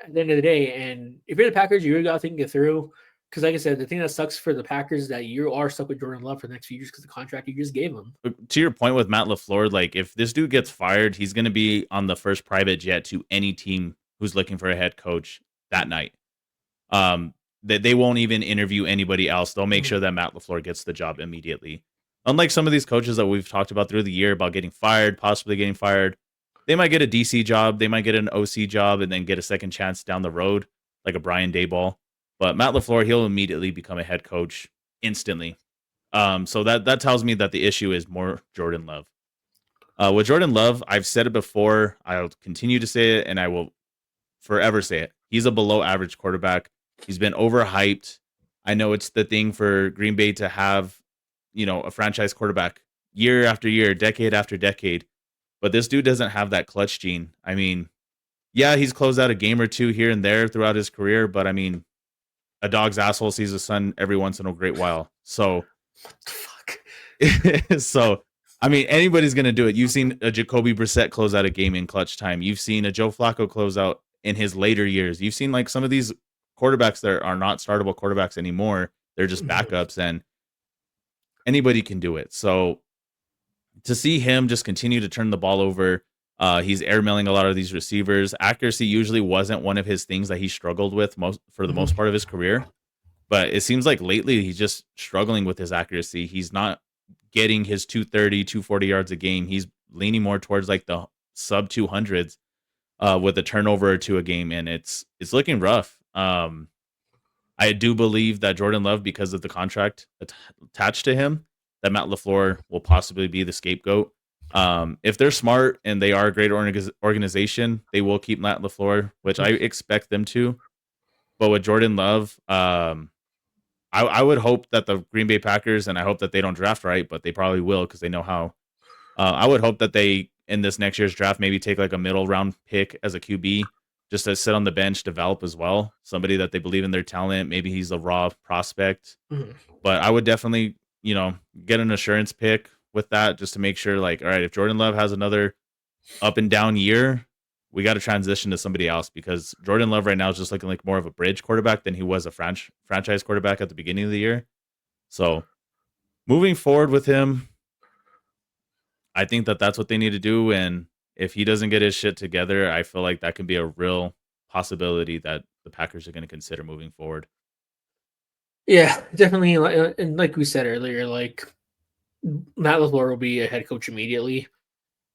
at the end of the day. And if you're the Packers, you really got to think it through. Because like I said, the thing that sucks for the Packers is that you are stuck with Jordan Love for the next few years because the contract you just gave him. To your point with Matt LaFleur, like if this dude gets fired, he's going to be on the first private jet to any team who's looking for a head coach that night. That they won't even interview anybody else. They'll make sure that Matt LaFleur gets the job immediately. Unlike some of these coaches that we've talked about through the year about getting fired, possibly getting fired, they might get a DC job, they might get an OC job, and then get a second chance down the road, like a Brian Daboll. But Matt LaFleur, he'll immediately become a head coach instantly. So that tells me that the issue is more Jordan Love. With Jordan Love, I've said it before, I'll continue to say it, and I will forever say it. He's a below average quarterback. He's been overhyped. I know it's the thing for Green Bay to have, a franchise quarterback year after year, decade after decade. But this dude doesn't have that clutch gene. I mean, yeah, he's closed out a game or two here and there throughout his career, but I mean, a dog's asshole sees the sun every once in a great while. So, so I mean, anybody's gonna do it. You've seen a Jacoby Brissett close out a game in clutch time. You've seen a Joe Flacco close out in his later years. You've seen like some of these quarterbacks that are not startable quarterbacks anymore. They're just backups, and anybody can do it. So to see him just continue to turn the ball over. He's airmailing a lot of these receivers. Accuracy usually wasn't one of his things that he struggled with for the most Mhm. part of his career. But it seems like lately he's just struggling with his accuracy. He's not getting his 230, 240 yards a game. He's leaning more towards like the sub 200s with a turnover or two a game, and it's looking rough. I do believe that Jordan Love, because of the contract attached to him, that Matt LaFleur will possibly be the scapegoat. If they're smart and they are a great organization, they will keep Matt LaFleur, which I expect them to. But with Jordan Love, I would hope that the Green Bay Packers, and I hope that they don't draft right, but they probably will because they know how. I would hope that they, in this next year's draft, maybe take like a middle round pick as a QB just to sit on the bench, develop as well. Somebody that they believe in their talent. Maybe he's a raw prospect. Mhm. But I would definitely, get an assurance pick with that just to make sure, like, all right, if Jordan Love has another up and down year, we got to transition to somebody else because Jordan Love right now is just looking like more of a bridge quarterback than he was a franchise quarterback at the beginning of the year. So moving forward with him, I think that that's what they need to do. And if he doesn't get his shit together, I feel like that could be a real possibility that the Packers are going to consider moving forward. Yeah, definitely. And like we said earlier, like Matt LaFleur will be a head coach immediately.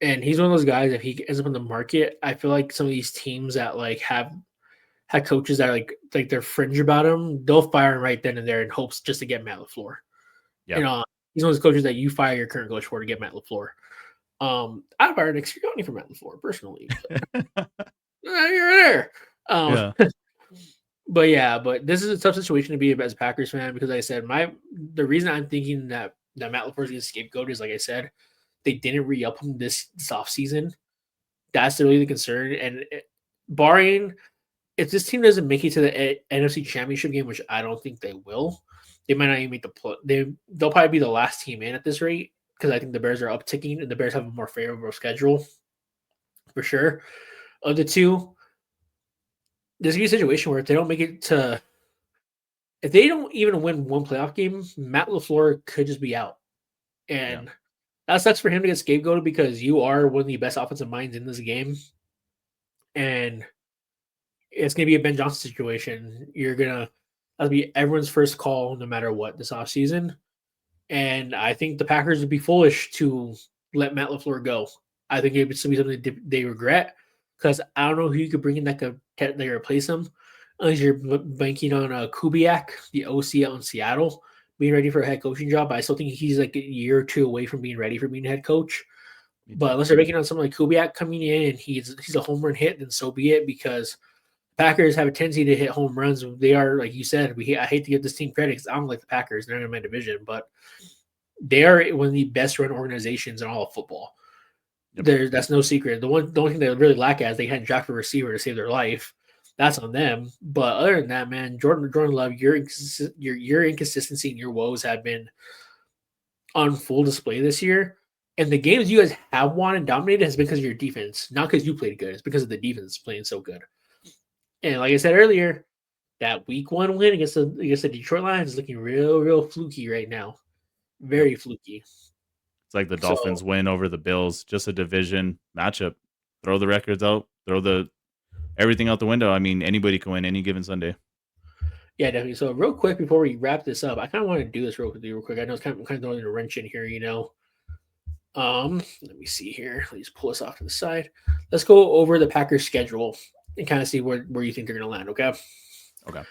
And he's one of those guys, if he ends up in the market, I feel like some of these teams that like have had coaches that are like they're fringe about him, they'll fire him right then and there in hopes just to get Matt LaFleur. Yeah. And he's one of those coaches that you fire your current coach for to get Matt LaFleur. I'd fire Nick Sirianni for Matt LaFleur personally, but you're there. Um, Yeah. but yeah, but this is a tough situation to be as a Packers fan because like I said the reason I'm thinking that Matt LaFleur is getting scapegoat is like I said, they didn't re-up him this off season. That's really the concern. And barring if this team doesn't make it to the NFC Championship game, which I don't think they will, they might not even make the play. They'll probably be the last team in at this rate because I think the Bears are upticking and the Bears have a more favorable schedule for sure. Of the two, there's gonna be a situation where if they don't make it to, if they don't even win one playoff game, Matt LaFleur could just be out, Yeah. and that sucks for him to get scapegoated because you are one of the best offensive minds in this game, and it's gonna be a Ben Johnson situation. That'll be everyone's first call no matter what this offseason. And I think the Packers would be foolish to let Matt LaFleur go. I think it would still be something they regret because I don't know who you could bring in that could technically replace him unless you're banking on Kubiak, the OC out in Seattle, being ready for a head coaching job. But I still think he's like a year or two away from being ready for being a head coach. Me But too. unless they're banking on someone like Kubiak coming in and he's a home run hit, then so be it because Packers have a tendency to hit home runs. They are, like you said, I hate to give this team credit because I don't like the Packers. They're in my division, but they are one of the best run organizations in all of football. Yep. That's no secret. The only thing they really lack at is they hadn't drafted a receiver to save their life. That's on them. But other than that, man, Jordan Love, your inconsistency and your woes have been on full display this year. And the games you guys have won and dominated has been because of your defense, not because you played good. It's because of the defense playing so good. And like I said earlier, that week one win against the Detroit Lions is looking real fluky right now. Yep. Very fluky. It's like the So Dolphins win over the Bills, just a division matchup. Throw the records out, throw the everything out the window. I mean, anybody can win any given Sunday. yeah, definitely. So real quick before we wrap this up, I kind of want to do this real quick. I know it's kind of throwing a wrench in here, you know. Let me see here. Let me just pull this off to the side. Let's go over the Packers schedule and kind of see where you think they're gonna land, okay? Okay.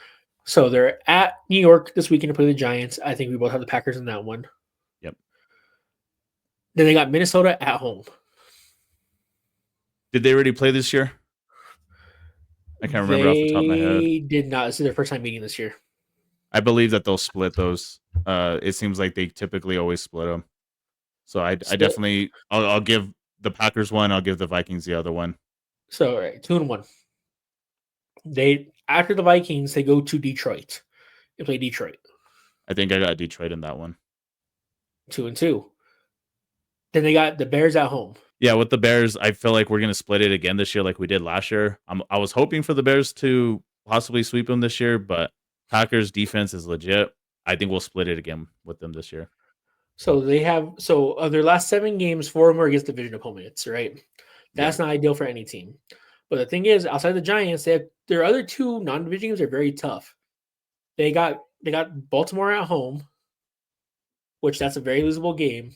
So they're at New York this weekend to play the Giants. I think we both have the Packers in that one. Yep. Then they got Minnesota at home. Did they already play this year? I can't remember off the top of my head. They did not. This is their first time meeting this year. I believe that they'll split those. It seems like they typically always split them. So I Split. definitely I'll give the Packers one. I'll give the Vikings the other one. So all right, 2-1. They after the Vikings, they go to Detroit. They play Detroit. I think I got Detroit in that one. 2-2. Then they got the Bears at home. Yeah, with the Bears, I feel like we're gonna split it again this year, like we did last year. I was hoping for the Bears to possibly sweep them this year, but Packers defense is legit. I think we'll split it again with them this year. So they have of their last 7 games, 4 of them are against division opponents, right? Yeah. That's not ideal for any team. But the thing is, outside the Giants, their other 2 non-division games are very tough. They got Baltimore at home, which that's a very losable game.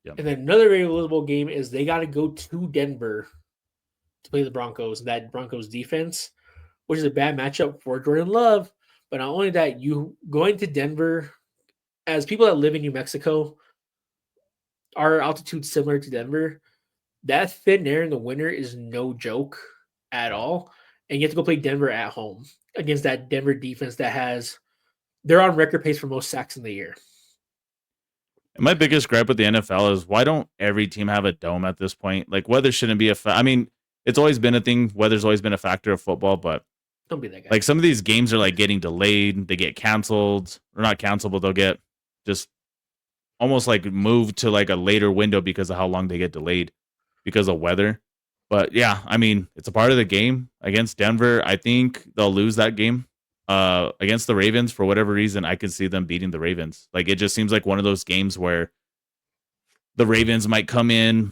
Yeah. And then another very losable game is they got to go to Denver to play the Broncos. That Broncos defense, which is a bad matchup for Jordan Love. But not only that, you going to Denver, as people that live in New Mexico, our altitude similar to Denver. That thin air in the winter is no joke at Yeah. all. And you have to go play Denver at home against that Denver defense that they're on record pace for most sacks in the year. And my biggest gripe with the NFL is why don't every team have a dome at this point? Like weather shouldn't be I mean, it's always been a thing. Weather's always been a factor of football, but Don't be that guy. like some of these games are like getting delayed, they get canceled, or not canceled, but they'll get just almost like moved to like a later window because of how long they get delayed because of weather. But yeah, I mean, it's a part of the game against Denver. I think they'll lose that game. Against the Ravens, for whatever reason, I could see them beating the Ravens. Like it just seems like one of those games where the Ravens might come in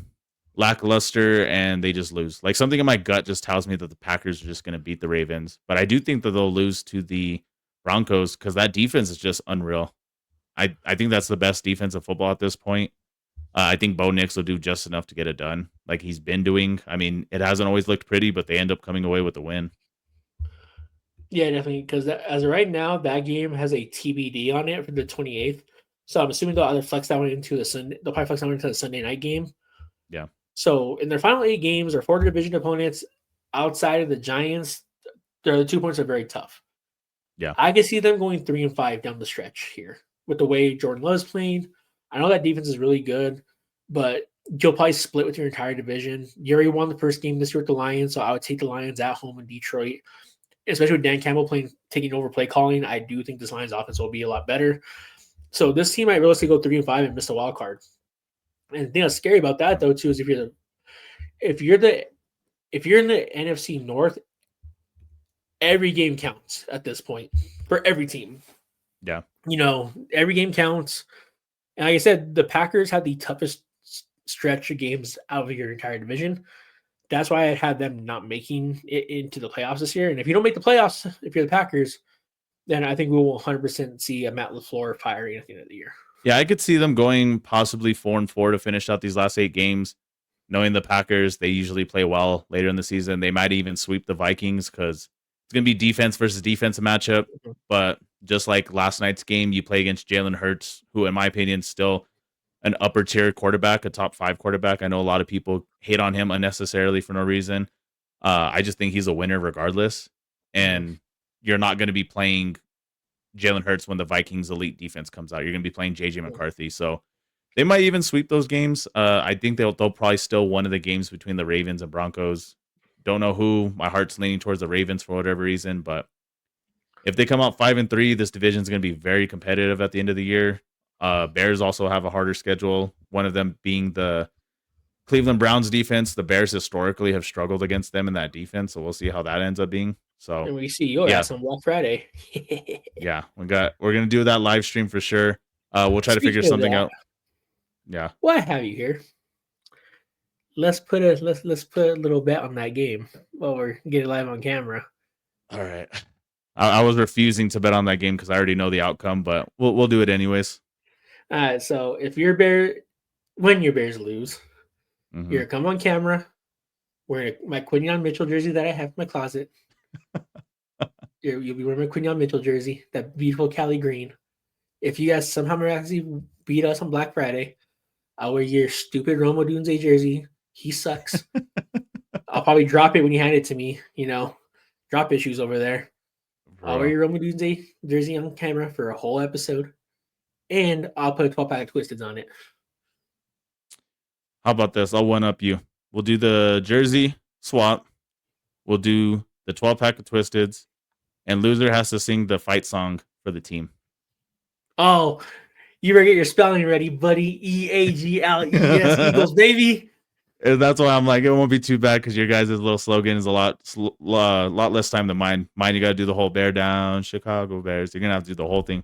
lackluster and they just lose. Like something in my gut just tells me that the Packers are just going to beat the Ravens. But I do think that they'll lose to the Broncos because that defense is just unreal. I think that's the best defense of football at this point. I think Bo Nix will do just enough to get it done, like he's been doing. I mean, it hasn't always looked pretty, but they end up coming away with the win. Yeah, definitely. Because as of right now, that game has a TBD on it for the 28th. So I'm assuming they'll either flex that one into the Sunday. They'll probably flex that one into the Sunday night game. Yeah. So in their final 8 games, or 4 division opponents outside of the Giants, the 2 points are very tough. Yeah. I can see them going 3-5 down the stretch here with the way Jordan Love's playing. I know that defense is really good, but you'll probably split with your entire division. You already won the first game this year with the Lions, so I would take the Lions at home in Detroit, especially with Dan Campbell taking over play calling. I do think this Lions offense will be a lot better. So this team might realistically go 3-5 and miss the wild card. And the thing that's scary about that though too is if you're in the NFC North, every game counts at this point for every team. Yeah. Every game counts. And like I said, the Packers had the toughest stretch of games out of your entire division. That's why I had them not making it into the playoffs this year. And if you don't make the playoffs, if you're the Packers, then I think we will 100% see a Matt LaFleur firing at the end of the year. Yeah, I could see them going possibly 4-4 to finish out these last 8 games. Knowing the Packers, they usually play well later in the season. They might even sweep the Vikings because it's going to be defense versus defensive matchup. Mhm. But just like last night's game, you play against Jalen Hurts, who, in my opinion, is still an upper tier quarterback, a top 5 quarterback. I know a lot of people hate on him unnecessarily for no reason. I just think he's a winner regardless. And you're not going to be playing Jalen Hurts when the Vikings elite defense comes out. You're going to be playing JJ McCarthy. So they might even sweep those games. I think they'll probably still one of the games between the Ravens and Broncos. Don't know who. My heart's leaning towards the Ravens for whatever reason, but if they come out 5-3, this division is going to be very competitive at the end of the year. Bears also have a harder schedule. One of them being the Cleveland Browns defense. The Bears historically have struggled against them in that defense, so we'll see how that ends up being. So, And we see your ass on Black Friday. yeah, we're gonna do that live stream for sure. We'll try to figure something out. Yeah. Well, I have you here. Let's put a little bet on that game while we're getting live on camera. All right. I was refusing to bet on that game because I already know the outcome, but we'll do it anyways. All right, so if when your Bears lose, you're gonna come on camera wearing my Quinion Mitchell jersey that I have in my closet. You'll be wearing my Quinion Mitchell jersey, that beautiful Cali green. If you guys somehow miraculously beat us on Black Friday, I'll wear your stupid Romo Dunze jersey. He sucks. I'll probably drop it when you hand it to me. Drop issues over there. Bro. I'll wear your Romo Dunze jersey on camera for a whole episode, and I'll put a 12-pack of Twisteds on it. How about this? I'll one up you. We'll do the jersey swap. We'll do the 12-pack of Twisteds, and loser has to sing the fight song for the team. Oh, you better get your spelling ready, buddy. EAGLES Eagles, baby. And that's why I'm like, it won't be too bad because your guys' little slogan is a lot less time than mine. Mine, you got to do the whole bear down, Chicago Bears. You're going to have to do the whole thing.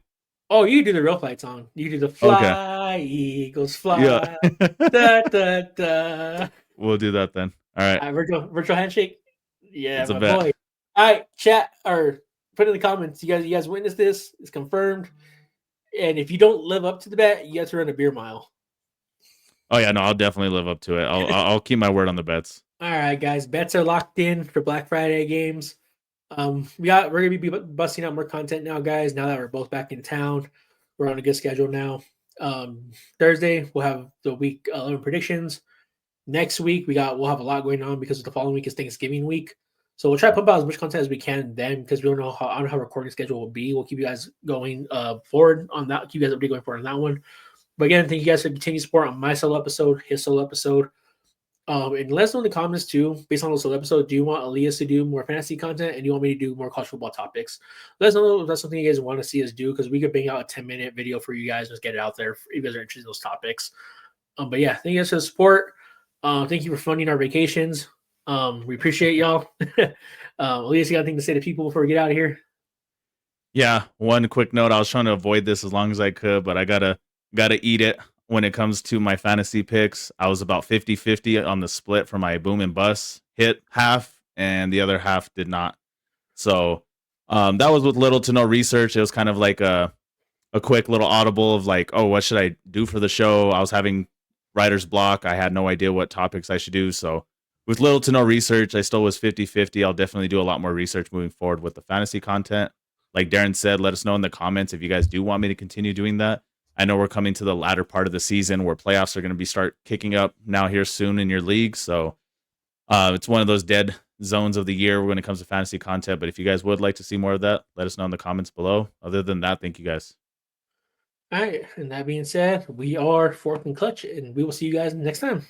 Oh, you do the real fight song. You do the Okay. fly, Eagles Yeah. fly. Da, da, da. We'll do that then. All right. Virtual handshake. Yeah, It's a my bet. boy. All right, chat or put in the comments. You guys witnessed this. It's confirmed. And if you don't live up to the bet, you have to run a beer mile. Oh yeah, no, I'll definitely live up to it. I'll keep my word on the bets. All right, guys. Bets are locked in for Black Friday games. We're gonna be busting out more content now, guys. Now that we're both back in town, we're on a good schedule now. Thursday we'll have the week 11 predictions. Next week we'll have a lot going on because the following week is Thanksgiving week. So we'll try to pump out as much content as we can then because we don't know how recording schedule will be. We'll keep you guys going forward on that. Keep you guys updated going forward on that one. But again, thank you guys for continued support on my solo episode, his solo episode. And let us know in the comments too, based on those episodes. Do you want Elias to do more fantasy content, and do you want me to do more college football topics? Let us know if that's something you guys want to see us do, because we could bang out a 10-minute video for you guys. Just get it out there if you guys are interested in those topics. But yeah, thank you guys for the support. Thank you for funding our vacations. We appreciate y'all. Elias, you got anything to say to people before we get out of here? Yeah, one quick note. I was trying to avoid this as long as I could, but I gotta eat it. When it comes to my fantasy picks, I was about 50-50 on the split for my boom and bust. Hit half, and the other half did not. So that was with little to no research. It was kind of like a quick little audible of like, oh, what should I do for the show? I was having writer's block. I had no idea what topics I should do. So with little to no research, I still was 50-50. I'll definitely do a lot more research moving forward with the fantasy content. Like Darren said, let us know in the comments if you guys do want me to continue doing that. I know we're coming to the latter part of the season where playoffs are going to start kicking up now here soon in your league. So it's one of those dead zones of the year when it comes to fantasy content. But if you guys would like to see more of that, let us know in the comments below. Other than that, thank you guys. All right. And that being said, we are Fourth and Clutch, and we will see you guys next time.